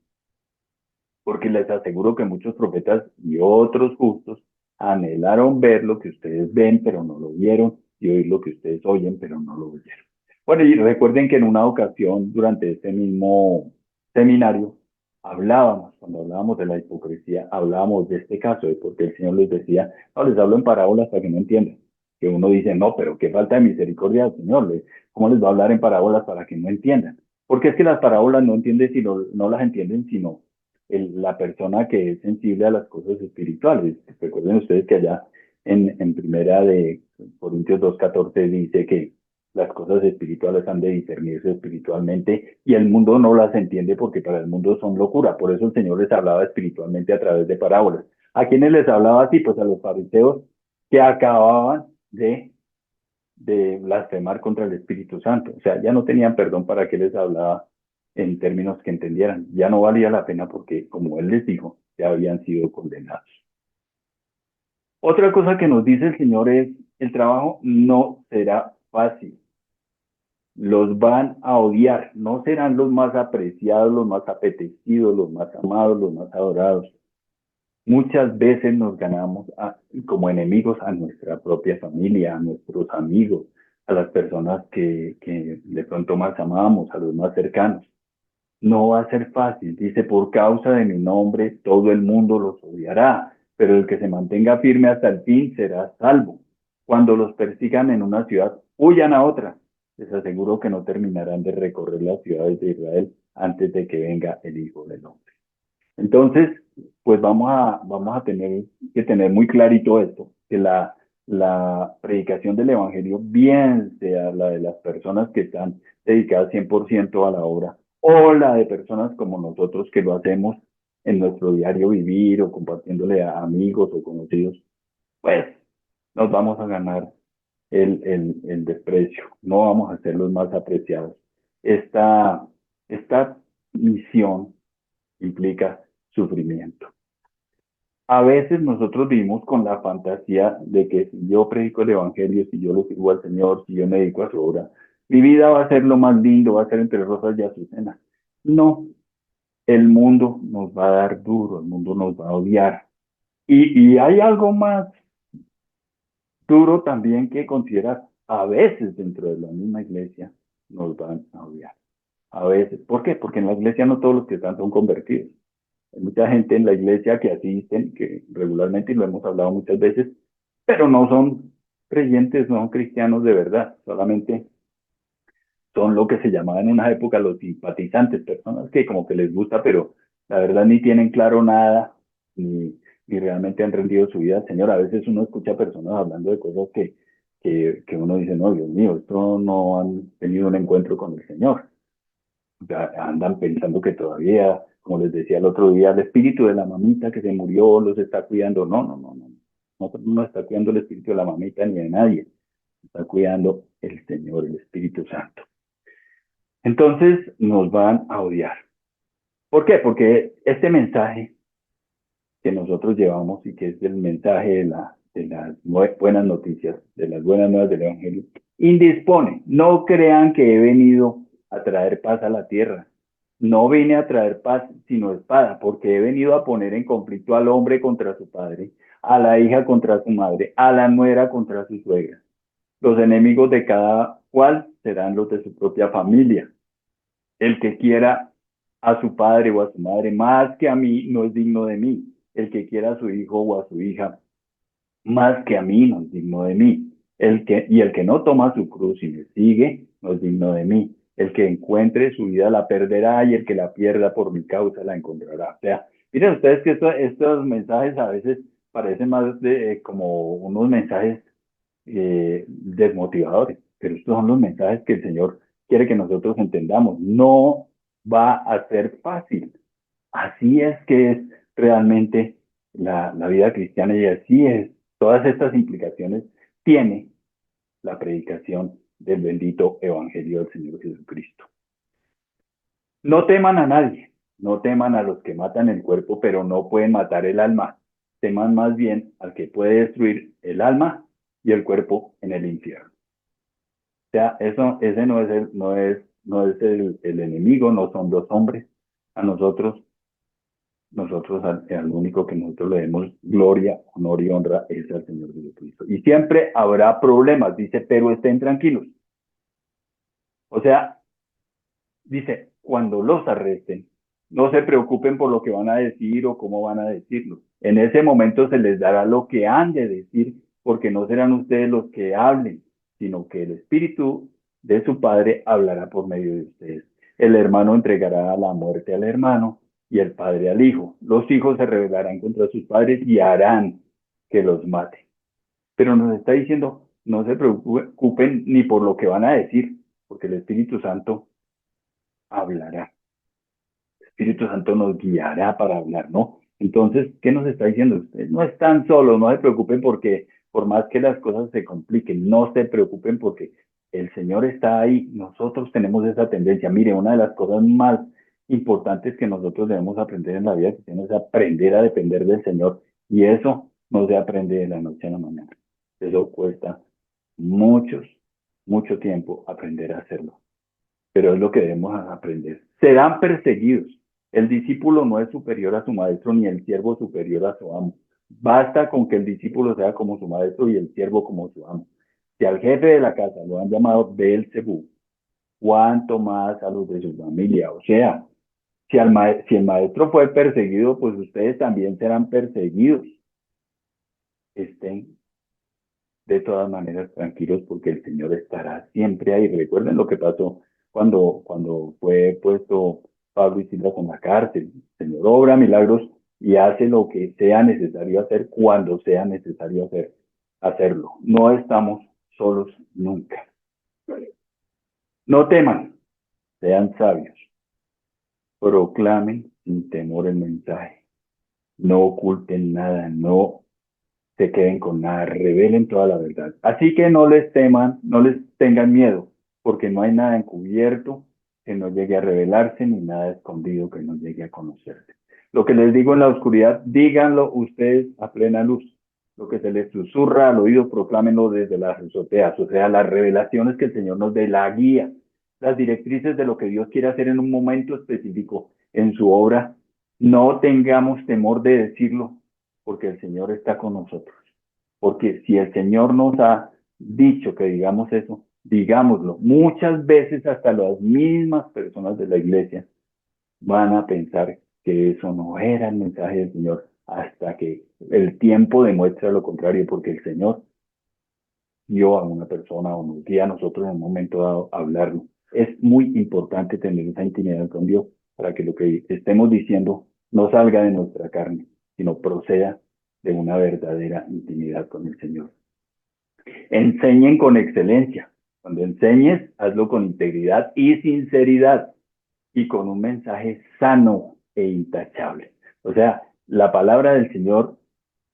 Porque les aseguro que muchos profetas y otros justos anhelaron ver lo que ustedes ven, pero no lo vieron, y oír lo que ustedes oyen, pero no lo oyeron. Bueno, y recuerden que en una ocasión, durante este mismo seminario, cuando hablábamos de la hipocresía, hablábamos de este caso, de porque el Señor les decía, no, les hablo en parábolas para que no entiendan. Que uno dice, no, pero qué falta de misericordia del Señor, ¿cómo les va a hablar en parábolas para que no entiendan? Porque es que las parábolas no entienden, sino, no las entienden, sino la persona que es sensible a las cosas espirituales. Recuerden ustedes que allá en primera de Corintios 2:14 dice que las cosas espirituales han de discernirse espiritualmente y el mundo no las entiende porque para el mundo son locura. Por eso el Señor les hablaba espiritualmente a través de parábolas. ¿A quiénes les hablaba así? Pues a los fariseos que acababan de blasfemar contra el Espíritu Santo. O sea, ya no tenían perdón para que les hablaba en términos que entendieran. Ya no valía la pena porque, como él les dijo, ya habían sido condenados. Otra cosa que nos dice el Señor es, el trabajo no será fácil. Los van a odiar. No serán los más apreciados, los más apetecidos, los más amados, los más adorados. Muchas veces nos ganamos como enemigos a nuestra propia familia, a nuestros amigos, a las personas que de pronto más amamos, a los más cercanos. No va a ser fácil, dice, por causa de mi nombre todo el mundo los odiará, pero el que se mantenga firme hasta el fin será salvo. Cuando los persigan en una ciudad, huyan a otra. Les aseguro que no terminarán de recorrer las ciudades de Israel antes de que venga el Hijo del Hombre. Entonces, pues vamos a tener que tener muy clarito esto, que la predicación del Evangelio, bien sea la de las personas que están dedicadas 100% a la obra, o la de personas como nosotros que lo hacemos en nuestro diario vivir o compartiéndole a amigos o conocidos, pues nos vamos a ganar el desprecio, no vamos a ser los más apreciados. Esta misión implica sufrimiento. A veces nosotros vivimos con la fantasía de que si yo predico el Evangelio, si yo le sirvo al Señor, si yo me dedico a su obra, mi vida va a ser lo más lindo, va a ser entre rosas y azucenas. No, el mundo nos va a dar duro, el mundo nos va a odiar. Y hay algo más duro también que considerar. A veces dentro de la misma iglesia nos van a odiar. A veces. ¿Por qué? Porque en la iglesia no todos los que están son convertidos. Hay mucha gente en la iglesia que asisten, que regularmente, y lo hemos hablado muchas veces, pero no son creyentes, no son cristianos de verdad, solamente son lo que se llamaba en una época los simpatizantes, personas que como que les gusta, pero la verdad ni tienen claro nada, ni realmente han rendido su vida al Señor. A veces uno escucha personas hablando de cosas que uno dice, no, Dios mío, esto no han tenido un encuentro con el Señor. O sea, andan pensando que todavía, como les decía el otro día, el espíritu de la mamita que se murió los está cuidando. No, no, no, no. No está cuidando el espíritu de la mamita ni de nadie. Está cuidando el Señor, el Espíritu Santo. Entonces nos van a odiar. ¿Por qué? Porque este mensaje que nosotros llevamos y que es el mensaje de las buenas noticias, de las buenas nuevas del Evangelio, indispone. No crean que he venido a traer paz a la tierra. No vine a traer paz, sino espada, porque he venido a poner en conflicto al hombre contra su padre, a la hija contra su madre, a la nuera contra su suegra. Los enemigos de cada cual serán los de su propia familia. El que quiera a su padre o a su madre más que a mí no es digno de mí. El que quiera a su hijo o a su hija más que a mí no es digno de mí. El que no toma su cruz y me sigue no es digno de mí. El que encuentre su vida la perderá y el que la pierda por mi causa la encontrará. O sea, miren ustedes que estos mensajes a veces parecen más como unos mensajes desmotivadores, pero estos son los mensajes que el Señor quiere que nosotros entendamos. No va a ser fácil. Así es que es realmente la vida cristiana y así es. Todas estas implicaciones tiene la predicación del bendito Evangelio del Señor Jesucristo. No teman a nadie, no teman a los que matan el cuerpo, pero no pueden matar el alma. Teman más bien al que puede destruir el alma y el cuerpo en el infierno. O sea, ese no es el enemigo, no son dos hombres. A nosotros al único que nosotros le demos gloria, honor y honra es al Señor Jesucristo. Y siempre habrá problemas, dice, pero estén tranquilos. O sea, dice, cuando los arresten, no se preocupen por lo que van a decir o cómo van a decirlo. En ese momento se les dará lo que han de decir, porque no serán ustedes los que hablen, sino que el Espíritu de su Padre hablará por medio de ustedes. El hermano entregará a la muerte al hermano y el padre al hijo. Los hijos se rebelarán contra sus padres y harán que los maten. Pero nos está diciendo, no se preocupen ni por lo que van a decir, porque el Espíritu Santo hablará. El Espíritu Santo nos guiará para hablar, ¿no? Entonces, ¿qué nos está diciendo? Ustedes no están solos, no se preocupen porque por más que las cosas se compliquen, no se preocupen porque el Señor está ahí. Nosotros tenemos esa tendencia. Mire, una de las cosas más importantes que nosotros debemos aprender en la vida cristiana es aprender a depender del Señor. Y eso no se aprende de la noche a la mañana. Eso cuesta mucho tiempo aprender a hacerlo, pero es lo que debemos aprender. Serán perseguidos. El discípulo no es superior a su maestro, ni el siervo superior a su amo. Basta con que el discípulo sea como su maestro y el siervo como su amo. Si al jefe de la casa lo han llamado Beelzebú, cuánto más a los de su familia. O sea, si el maestro fue perseguido, pues ustedes también serán perseguidos. Estén de todas maneras tranquilos porque el Señor estará siempre ahí. Recuerden lo que pasó cuando fue puesto Pablo y Silas en la cárcel. El Señor obra milagros y hace lo que sea necesario hacer cuando sea necesario hacerlo. No estamos solos nunca. No teman, sean sabios, proclamen sin temor el mensaje. No oculten nada, no se queden con nada, revelen toda la verdad. Así que no les teman, no les tengan miedo, porque no hay nada encubierto que no llegue a revelarse, ni nada escondido que no llegue a conocerse. Lo que les digo en la oscuridad, díganlo ustedes a plena luz. Lo que se les susurra al oído, proclámenlo desde las azoteas, o sea, las revelaciones que el Señor nos dé, la guía, las directrices de lo que Dios quiere hacer en un momento específico en su obra. No tengamos temor de decirlo, porque el Señor está con nosotros. Porque si el Señor nos ha dicho que digamos eso, digámoslo. Muchas veces hasta las mismas personas de la iglesia van a pensar que eso no era el mensaje del Señor hasta que el tiempo demuestra lo contrario, porque el Señor dio a una persona o nos guía a nosotros en un momento dado a hablarlo. Es muy importante tener esa intimidad con Dios para que lo que estemos diciendo no salga de nuestra carne, sino proceda de una verdadera intimidad con el Señor. Enseñen con excelencia. Cuando enseñes, hazlo con integridad y sinceridad y con un mensaje sano e intachable. O sea, la palabra del Señor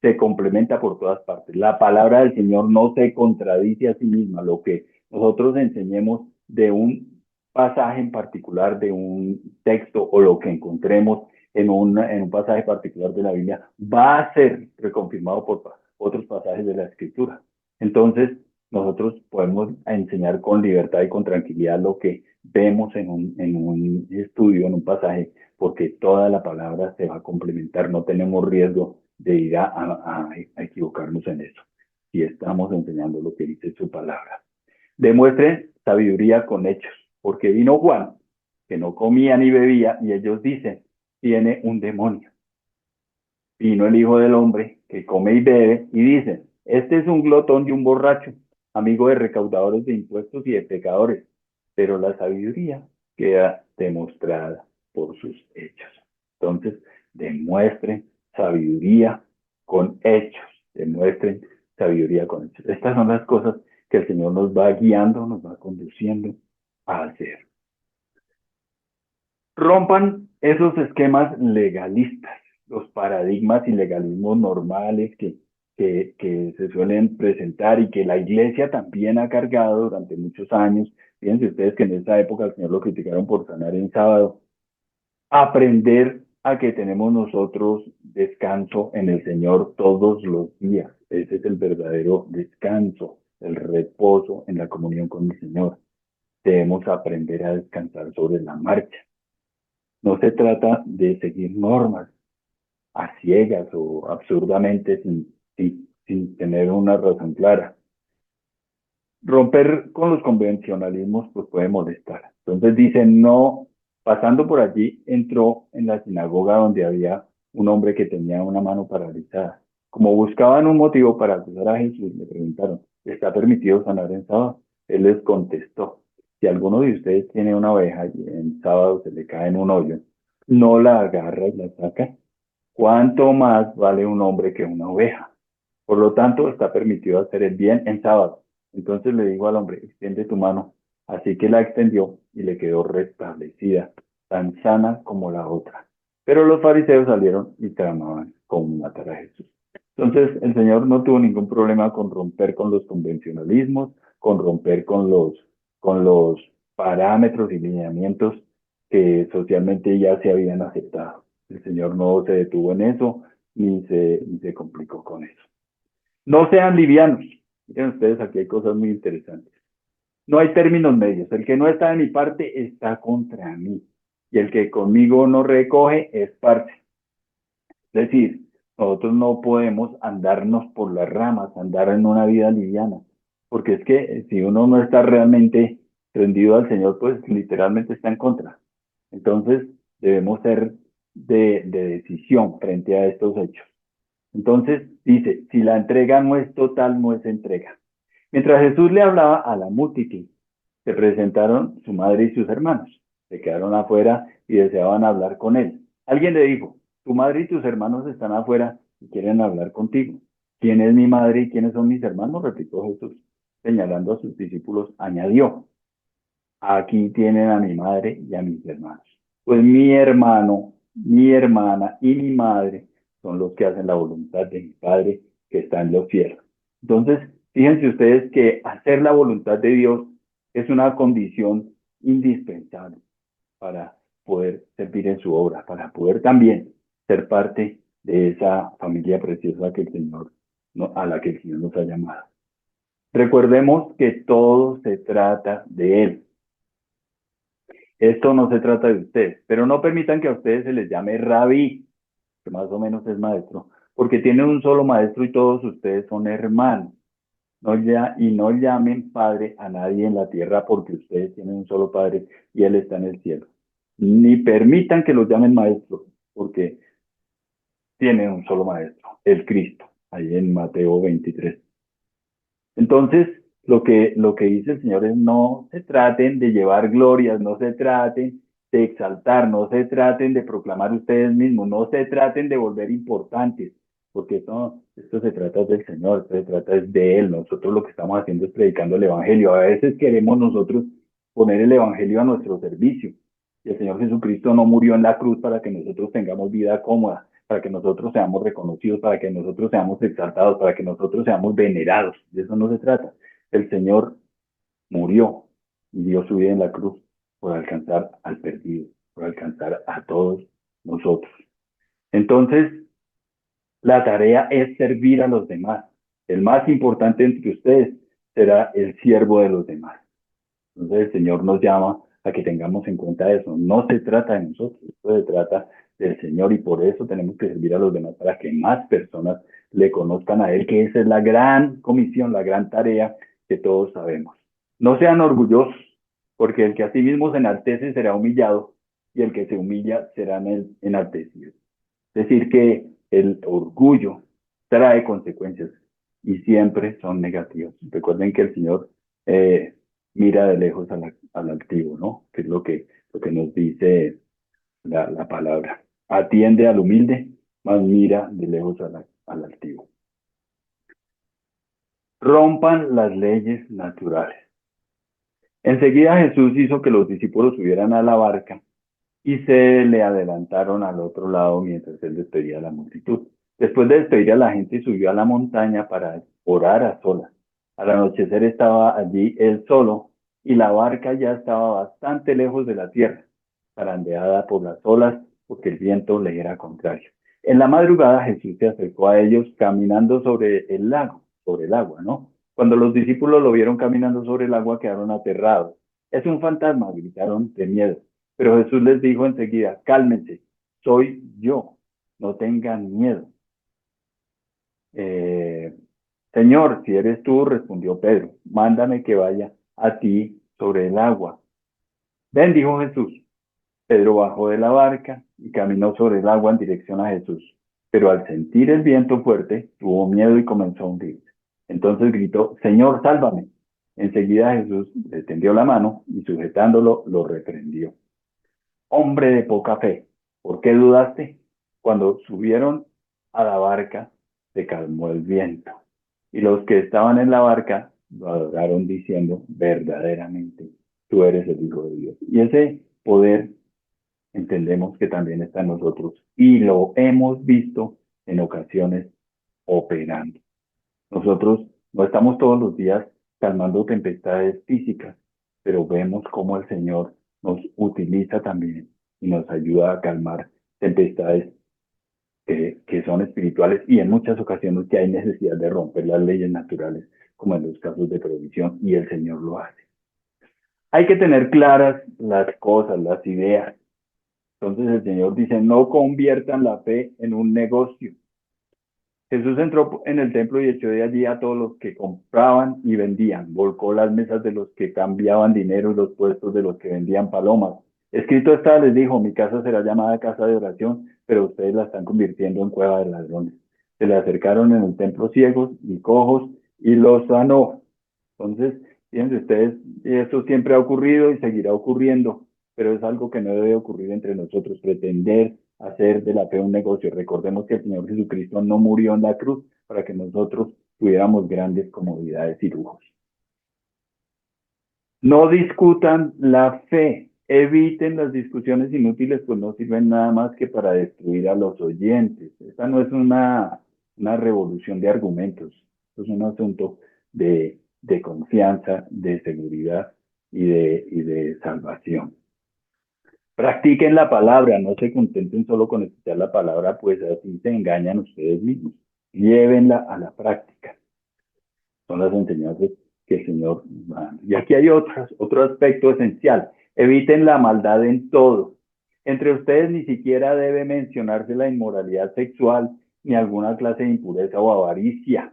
se complementa por todas partes. La palabra del Señor no se contradice a sí misma. Lo que nosotros enseñemos de un pasaje en particular, de un texto o lo que encontremos en un pasaje particular de la Biblia, va a ser reconfirmado por otros pasajes de la Escritura. Entonces, nosotros podemos enseñar con libertad y con tranquilidad lo que vemos en un estudio, en un pasaje, porque toda la palabra se va a complementar. No tenemos riesgo de ir a equivocarnos en eso. Si estamos enseñando lo que dice su palabra. Demuestren sabiduría con hechos, porque vino Juan, que no comía ni bebía, y ellos dicen, tiene un demonio. Vino el Hijo del Hombre, que come y bebe, y dicen, este es un glotón y un borracho, amigo de recaudadores de impuestos y de pecadores, pero la sabiduría queda demostrada por sus hechos. Entonces, demuestren sabiduría con hechos, demuestren sabiduría con hechos. Estas son las cosas que el Señor nos va guiando, nos va conduciendo a hacer. Rompan esos esquemas legalistas, los paradigmas y legalismos normales que se suelen presentar y que la iglesia también ha cargado durante muchos años. Fíjense ustedes que en esa época al Señor lo criticaron por sanar en sábado. Aprender a que tenemos nosotros descanso en el Señor todos los días. Ese es el verdadero descanso, el reposo en la comunión con el Señor. Debemos aprender a descansar sobre la marcha. No se trata de seguir normas a ciegas o absurdamente sin tener una razón clara. Romper con los convencionalismos pues puede molestar. Entonces dice, no, pasando por allí, entró en la sinagoga donde había un hombre que tenía una mano paralizada. Como buscaban un motivo para acusar a Jesús, le preguntaron, ¿está permitido sanar en sábado? Él les contestó, si alguno de ustedes tiene una oveja y en sábado se le cae en un hoyo, no la agarra y la saca. ¿Cuánto más vale un hombre que una oveja? Por lo tanto, está permitido hacer el bien en sábado. Entonces le digo al hombre, extiende tu mano. Así que la extendió y le quedó restablecida, tan sana como la otra. Pero los fariseos salieron y tramaban cómo matar a Jesús. Entonces, el Señor no tuvo ningún problema con romper con los convencionalismos, con romper con los parámetros y lineamientos que socialmente ya se habían aceptado. El Señor no se detuvo en eso, ni se complicó con eso. No sean livianos. Miren ustedes, aquí hay cosas muy interesantes. No hay términos medios. El que no está de mi parte está contra mí. Y el que conmigo no recoge es parte. Es decir, nosotros no podemos andarnos por las ramas, andar en una vida liviana. Porque es que si uno no está realmente rendido al Señor, pues literalmente está en contra. Entonces, debemos ser de decisión frente a estos hechos. Entonces dice, si la entrega no es total, no es entrega. Mientras Jesús le hablaba a la multitud, se presentaron su madre y sus hermanos. Se quedaron afuera y deseaban hablar con él. Alguien le dijo, tu madre y tus hermanos están afuera y quieren hablar contigo. ¿Quién es mi madre y quiénes son mis hermanos? Replicó Jesús. Señalando a sus discípulos, añadió, aquí tienen a mi madre y a mis hermanos. Pues mi hermano, mi hermana y mi madre son los que hacen la voluntad de mi Padre que está en los cielos. Entonces, fíjense ustedes que hacer la voluntad de Dios es una condición indispensable para poder servir en su obra, para poder también ser parte de esa familia preciosa que el Señor, a la que el Señor nos ha llamado. Recordemos que todo se trata de Él. Esto no se trata de ustedes, pero no permitan que a ustedes se les llame rabí, que más o menos es maestro, porque tienen un solo maestro y todos ustedes son hermanos. Y no llamen padre a nadie en la tierra porque ustedes tienen un solo padre y él está en el cielo. Ni permitan que los llamen maestro porque tienen un solo maestro, el Cristo, ahí en Mateo 23. Entonces, lo que dice el Señor es no se traten de llevar glorias, no se traten de exaltar, no se traten de proclamar ustedes mismos, no se traten de volver importantes, porque esto se trata del Señor, esto se trata de Él. Nosotros lo que estamos haciendo es predicando el Evangelio. A veces queremos nosotros poner el Evangelio a nuestro servicio. Y el Señor Jesucristo no murió en la cruz para que nosotros tengamos vida cómoda, para que nosotros seamos reconocidos, para que nosotros seamos exaltados, para que nosotros seamos venerados. De eso no se trata. El Señor murió y dio su vida en la cruz por alcanzar al perdido, por alcanzar a todos nosotros. Entonces, la tarea es servir a los demás. El más importante entre ustedes será el siervo de los demás. Entonces el Señor nos llama a que tengamos en cuenta eso. No se trata de nosotros, esto se trata del Señor y por eso tenemos que servir a los demás para que más personas le conozcan a Él, que esa es la gran comisión, la gran tarea que todos sabemos. No sean orgullosos, porque el que a sí mismo se enaltece será humillado y el que se humilla será enaltecido. Es decir, que el orgullo trae consecuencias y siempre son negativas. Recuerden que el Señor mira de lejos al altivo, ¿no? Que es lo que nos dice la palabra. Atiende al humilde, mas mira de lejos al altivo. Rompan las leyes naturales. Enseguida Jesús hizo que los discípulos subieran a la barca y se le adelantaron al otro lado mientras él despedía a la multitud. Después de despedir a la gente, subió a la montaña para orar a solas. Al anochecer estaba allí él solo y la barca ya estaba bastante lejos de la tierra, zarandeada por las olas porque el viento le era contrario. En la madrugada Jesús se acercó a ellos caminando sobre el lago, sobre el agua, ¿no? Cuando los discípulos lo vieron caminando sobre el agua, quedaron aterrados. Es un fantasma, gritaron de miedo. Pero Jesús les dijo enseguida, cálmense, soy yo, no tengan miedo. Eh, Señor, si eres tú, respondió Pedro, mándame que vaya a ti sobre el agua. Ven, dijo Jesús. Pedro bajó de la barca y caminó sobre el agua en dirección a Jesús. Pero al sentir el viento fuerte, tuvo miedo y comenzó a hundirse. Entonces gritó, Señor, sálvame. Enseguida Jesús le tendió la mano y sujetándolo, lo reprendió. Hombre de poca fe, ¿por qué dudaste? Cuando subieron a la barca, se calmó el viento. Y los que estaban en la barca lo adoraron diciendo, verdaderamente, tú eres el Hijo de Dios. Y ese poder entendemos que también está en nosotros y lo hemos visto en ocasiones operando. Nosotros no estamos todos los días calmando tempestades físicas, pero vemos cómo el Señor nos utiliza también y nos ayuda a calmar tempestades que son espirituales y en muchas ocasiones que hay necesidad de romper las leyes naturales, como en los casos de provisión, y el Señor lo hace. Hay que tener claras las cosas, las ideas. Entonces el Señor dice, no conviertan la fe en un negocio. Jesús entró en el templo y echó de allí a todos los que compraban y vendían. Volcó las mesas de los que cambiaban dinero y los puestos de los que vendían palomas. Escrito está, les dijo, mi casa será llamada casa de oración, pero ustedes la están convirtiendo en cueva de ladrones. Se le acercaron en el templo ciegos y cojos y los sanó. Entonces, fíjense ustedes, esto siempre ha ocurrido y seguirá ocurriendo, pero es algo que no debe ocurrir entre nosotros, pretender hacer de la fe un negocio. Recordemos que el Señor Jesucristo no murió en la cruz para que nosotros tuviéramos grandes comodidades y lujos. No discutan la fe, eviten las discusiones inútiles, pues no sirven nada más que para destruir a los oyentes. Esta no es una revolución de argumentos, es un asunto de confianza, de seguridad y de salvación. Practiquen la palabra, no se contenten solo con escuchar la palabra, pues así se engañan ustedes mismos. Llévenla a la práctica. Son las enseñanzas que el Señor da. Y aquí hay otro aspecto esencial. Eviten la maldad en todo. Entre ustedes ni siquiera debe mencionarse la inmoralidad sexual ni alguna clase de impureza o avaricia,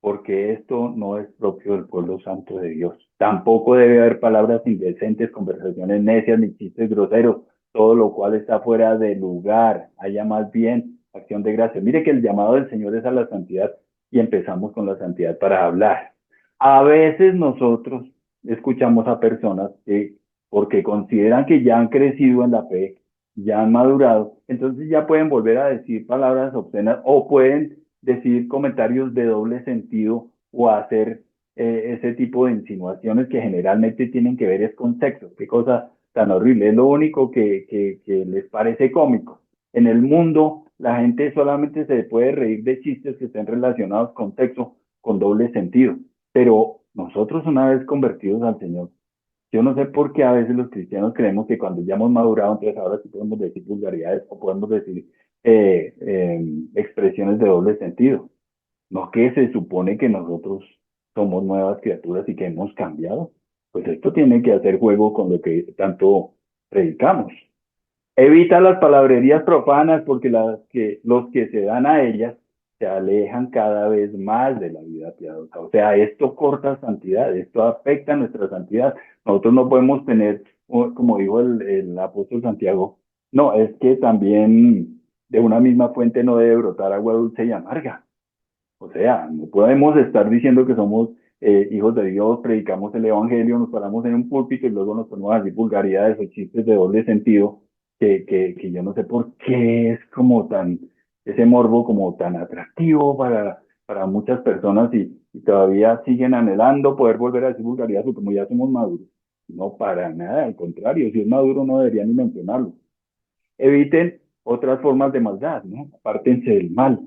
porque esto no es propio del pueblo santo de Dios. Tampoco debe haber palabras indecentes, conversaciones necias ni chistes groseros, todo lo cual está fuera de lugar. Haya más bien acción de gracia. Mire que el llamado del Señor es a la santidad y empezamos con la santidad para hablar. A veces nosotros escuchamos a personas que, porque consideran que ya han crecido en la fe, ya han madurado, entonces ya pueden volver a decir palabras obscenas o pueden decir comentarios de doble sentido o hacer ese tipo de insinuaciones que generalmente tienen que ver es con sexo. Qué cosa tan horrible. Es lo único que les parece cómico. En el mundo, la gente solamente se puede reír de chistes que estén relacionados con sexo, con doble sentido. Pero nosotros, una vez convertidos al Señor, yo no sé por qué a veces los cristianos creemos que cuando ya hemos madurado, entonces ahora sí podemos decir vulgaridades o podemos decir expresiones de doble sentido. No que se supone que nosotros somos nuevas criaturas y que hemos cambiado. Pues esto tiene que hacer juego con lo que tanto predicamos. Evita las palabrerías profanas porque los que se dan a ellas se alejan cada vez más de la vida piadosa. O sea, esto corta santidad, esto afecta nuestra santidad. Nosotros no podemos tener, como dijo el apóstol Santiago, no, es que también de una misma fuente no debe brotar agua dulce y amarga. O sea, no podemos estar diciendo que somos hijos de Dios, predicamos el Evangelio, nos paramos en un púlpito y luego nos ponemos a decir vulgaridades o chistes de doble sentido, que yo no sé por qué es como tan, ese morbo como tan atractivo para muchas personas y todavía siguen anhelando poder volver a decir vulgaridades como ya somos maduros. No, para nada, al contrario, si es maduro no debería ni mencionarlo. Eviten otras formas de maldad, ¿no? Apártense del mal.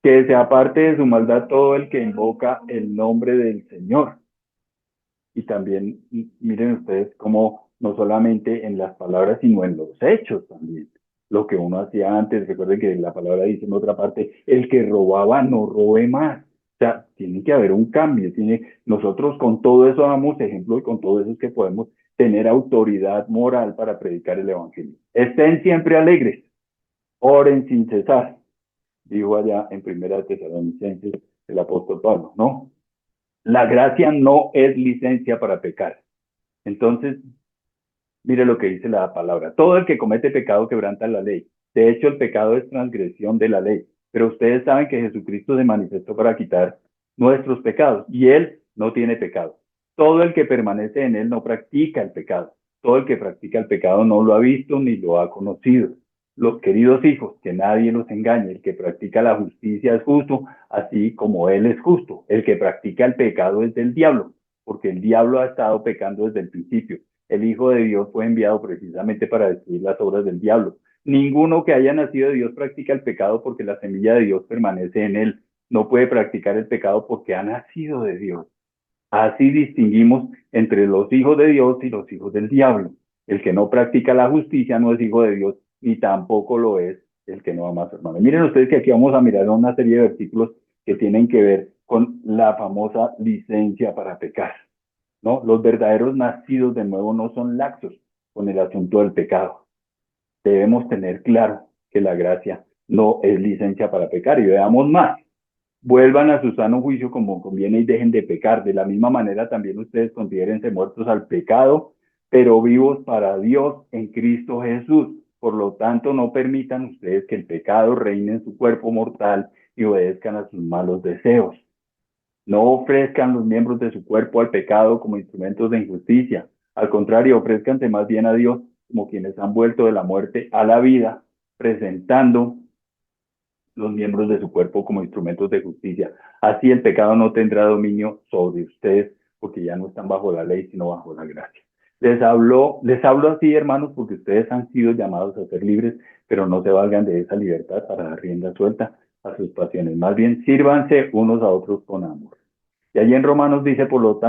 Que se aparte de su maldad todo el que invoca el nombre del Señor. Y también miren ustedes cómo no solamente en las palabras, sino en los hechos también. Lo que uno hacía antes, recuerden que la palabra dice en otra parte, el que robaba no robe más. O sea, tiene que haber un cambio. Nosotros con todo eso damos ejemplo y con todo eso es que podemos tener autoridad moral para predicar el Evangelio. Estén siempre alegres, oren sin cesar, dijo allá en Primera de Tesalonicenses el apóstol Pablo, ¿no? La gracia no es licencia para pecar. Entonces, mire lo que dice la palabra. Todo el que comete pecado quebranta la ley. De hecho, el pecado es transgresión de la ley. Pero ustedes saben que Jesucristo se manifestó para quitar nuestros pecados y Él no tiene pecado. Todo el que permanece en Él no practica el pecado. Todo el que practica el pecado no lo ha visto ni lo ha conocido. Los queridos hijos, que nadie los engañe. El que practica la justicia es justo, así como Él es justo. El que practica el pecado es del diablo, porque el diablo ha estado pecando desde el principio. El Hijo de Dios fue enviado precisamente para destruir las obras del diablo. Ninguno que haya nacido de Dios practica el pecado porque la semilla de Dios permanece en él. No puede practicar el pecado porque ha nacido de Dios. Así distinguimos entre los hijos de Dios y los hijos del diablo. El que no practica la justicia no es hijo de Dios, ni tampoco lo es el que no ama a su hermano. Miren ustedes que aquí vamos a mirar una serie de versículos que tienen que ver con la famosa licencia para pecar, ¿no? Los verdaderos nacidos de nuevo no son laxos con el asunto del pecado. Debemos tener claro que la gracia no es licencia para pecar. Y veamos más. Vuelvan a su sano juicio como conviene y dejen de pecar. De la misma manera también ustedes considérense muertos al pecado, pero vivos para Dios en Cristo Jesús. Por lo tanto, no permitan ustedes que el pecado reine en su cuerpo mortal y obedezcan a sus malos deseos. No ofrezcan los miembros de su cuerpo al pecado como instrumentos de injusticia. Al contrario, ofrézcanse más bien a Dios como quienes han vuelto de la muerte a la vida, presentando los miembros de su cuerpo como instrumentos de justicia. Así el pecado no tendrá dominio sobre ustedes, porque ya no están bajo la ley, sino bajo la gracia. Les hablo así, hermanos, porque ustedes han sido llamados a ser libres, pero no se valgan de esa libertad para dar rienda suelta a sus pasiones. Más bien, sírvanse unos a otros con amor. Y allí en Romanos dice, por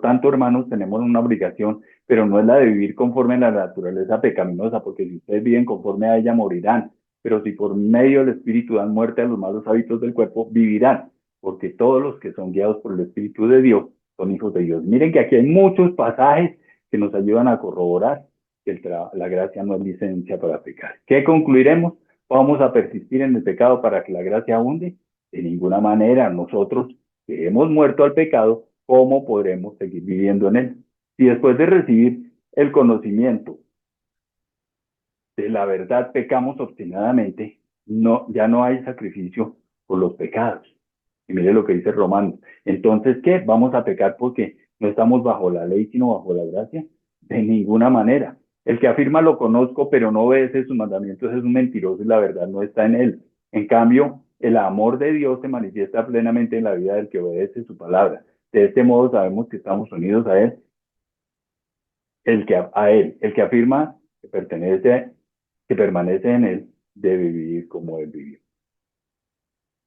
tanto, hermanos, tenemos una obligación, pero no es la de vivir conforme a la naturaleza pecaminosa, porque si ustedes viven conforme a ella, morirán. Pero si por medio del Espíritu dan muerte a los malos hábitos del cuerpo, vivirán, porque todos los que son guiados por el Espíritu de Dios son hijos de Dios. Miren que aquí hay muchos pasajes que nos ayudan a corroborar que la gracia no es licencia para pecar. ¿Qué concluiremos? ¿Vamos a persistir en el pecado para que la gracia abunde? De ninguna manera. Nosotros que hemos muerto al pecado, ¿cómo podremos seguir viviendo en él? Si después de recibir el conocimiento de la verdad pecamos obstinadamente, no, ya no hay sacrificio por los pecados. Y mire lo que dice Romanos. Entonces, ¿qué? ¿Vamos a pecar porque no estamos bajo la ley, sino bajo la gracia? De ninguna manera. El que afirma lo conozco, pero no obedece sus mandamientos es un mentiroso y la verdad no está en él. En cambio, el amor de Dios se manifiesta plenamente en la vida del que obedece su palabra. De este modo sabemos que estamos unidos a él, el que afirma que permanece en él, debe vivir como él vivió.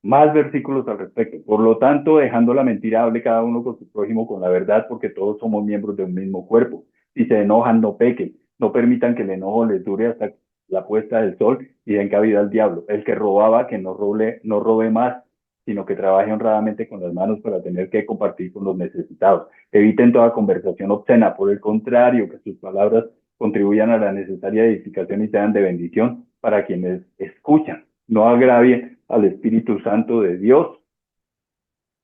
Más versículos al respecto. Por lo tanto, dejando la mentira, hable cada uno con su prójimo con la verdad, porque todos somos miembros de un mismo cuerpo. Si se enojan, no pequen. No permitan que el enojo les dure hasta la puesta del sol y den cabida al diablo. El que robaba, que no robe más, sino que trabaje honradamente con las manos para tener que compartir con los necesitados. Eviten toda conversación obscena. Por el contrario, que sus palabras contribuyan a la necesaria edificación y sean de bendición para quienes escuchan. No agravien al Espíritu Santo de Dios,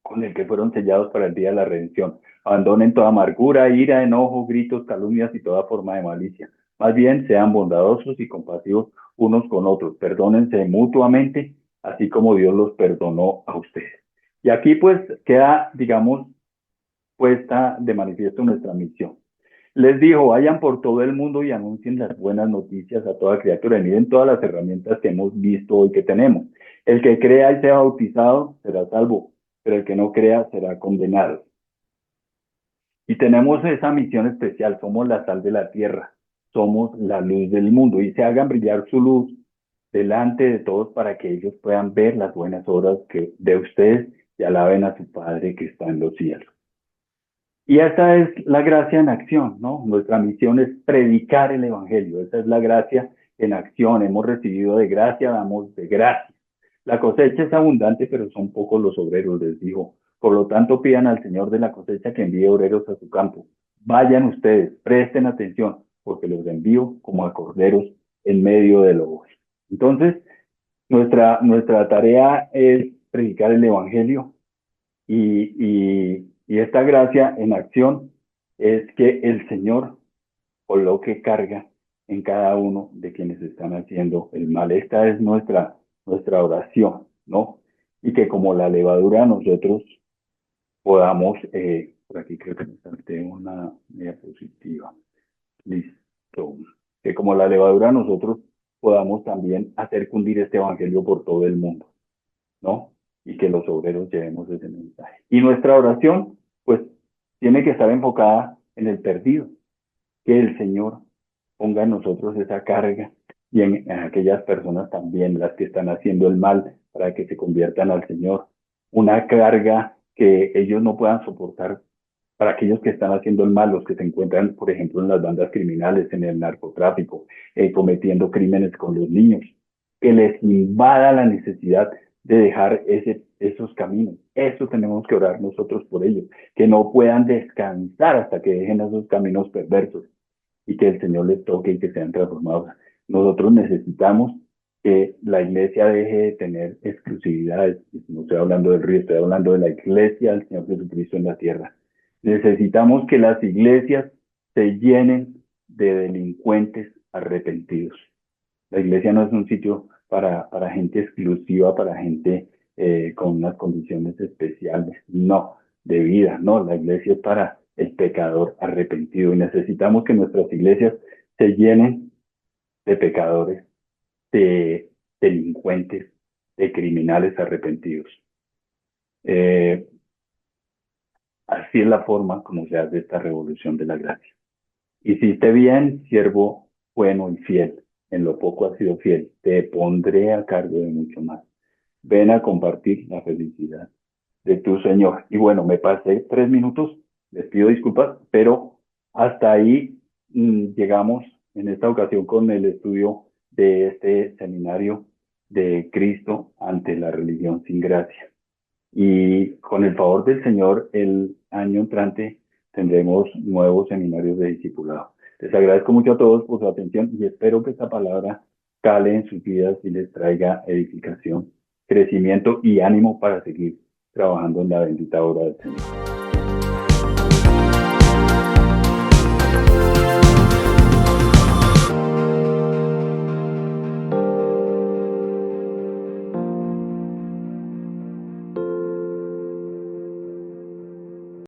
con el que fueron sellados para el día de la redención. Abandonen toda amargura, ira, enojo, gritos, calumnias y toda forma de malicia. Más bien, sean bondadosos y compasivos unos con otros. Perdónense mutuamente, así como Dios los perdonó a ustedes. Y aquí pues queda, digamos, puesta de manifiesto nuestra misión. Les dijo, vayan por todo el mundo y anuncien las buenas noticias a toda criatura. Y miren todas las herramientas que hemos visto hoy que tenemos. El que crea y sea bautizado será salvo, pero el que no crea será condenado. Y tenemos esa misión especial, somos la sal de la tierra, somos la luz del mundo. Y se hagan brillar su luz delante de todos para que ellos puedan ver las buenas obras de ustedes y alaben a su Padre que está en los cielos. Y esta es la gracia en acción, ¿no? Nuestra misión es predicar el Evangelio. Esa es la gracia en acción. Hemos recibido de gracia, damos de gracia. La cosecha es abundante, pero son pocos los obreros, les dijo. Por lo tanto, pidan al Señor de la cosecha que envíe obreros a su campo. Vayan ustedes, presten atención, porque los envío como a corderos en medio de lobos. Entonces, nuestra tarea es predicar el Evangelio y esta gracia en acción es que el Señor coloque carga en cada uno de quienes están haciendo el mal. Esta es nuestra oración, ¿no? Y que como la levadura nosotros podamos, por aquí creo que me salté una diapositiva, listo, que como la levadura nosotros podamos también hacer cundir este evangelio por todo el mundo, ¿no? Y que los obreros llevemos ese mensaje. Y nuestra oración, pues, tiene que estar enfocada en el perdido, que el Señor ponga en nosotros esa carga y en aquellas personas también, las que están haciendo el mal, para que se conviertan al Señor. Una carga que ellos no puedan soportar para aquellos que están haciendo el mal, los que se encuentran, por ejemplo, en las bandas criminales, en el narcotráfico, cometiendo crímenes con los niños, que les invada la necesidad de dejar esos caminos. Eso tenemos que orar nosotros por ellos, que no puedan descansar hasta que dejen esos caminos perversos y que el Señor les toque y que sean transformados. Nosotros necesitamos que la iglesia deje de tener exclusividades. No estoy hablando del río, estoy hablando de la iglesia del Señor Jesucristo en la tierra. Necesitamos que las iglesias se llenen de delincuentes arrepentidos. La iglesia no es un sitio para gente exclusiva, para gente con unas condiciones especiales, no, de vida, no, la iglesia es para el pecador arrepentido y necesitamos que nuestras iglesias se llenen de pecadores, de delincuentes, de criminales arrepentidos. Así es la forma como se hace esta revolución de la gracia. Hiciste bien, siervo bueno y fiel. En lo poco has sido fiel. Te pondré a cargo de mucho más. Ven a compartir la felicidad de tu Señor. Y bueno, me pasé 3 minutos. Les pido disculpas, pero hasta ahí llegamos en esta ocasión con el estudio de este seminario de Cristo ante la religión sin gracia. Y con el favor del Señor, el año entrante tendremos nuevos seminarios de discipulado. Les agradezco mucho a todos por su atención y espero que esta palabra cale en sus vidas y les traiga edificación, crecimiento y ánimo para seguir trabajando en la bendita obra del Señor.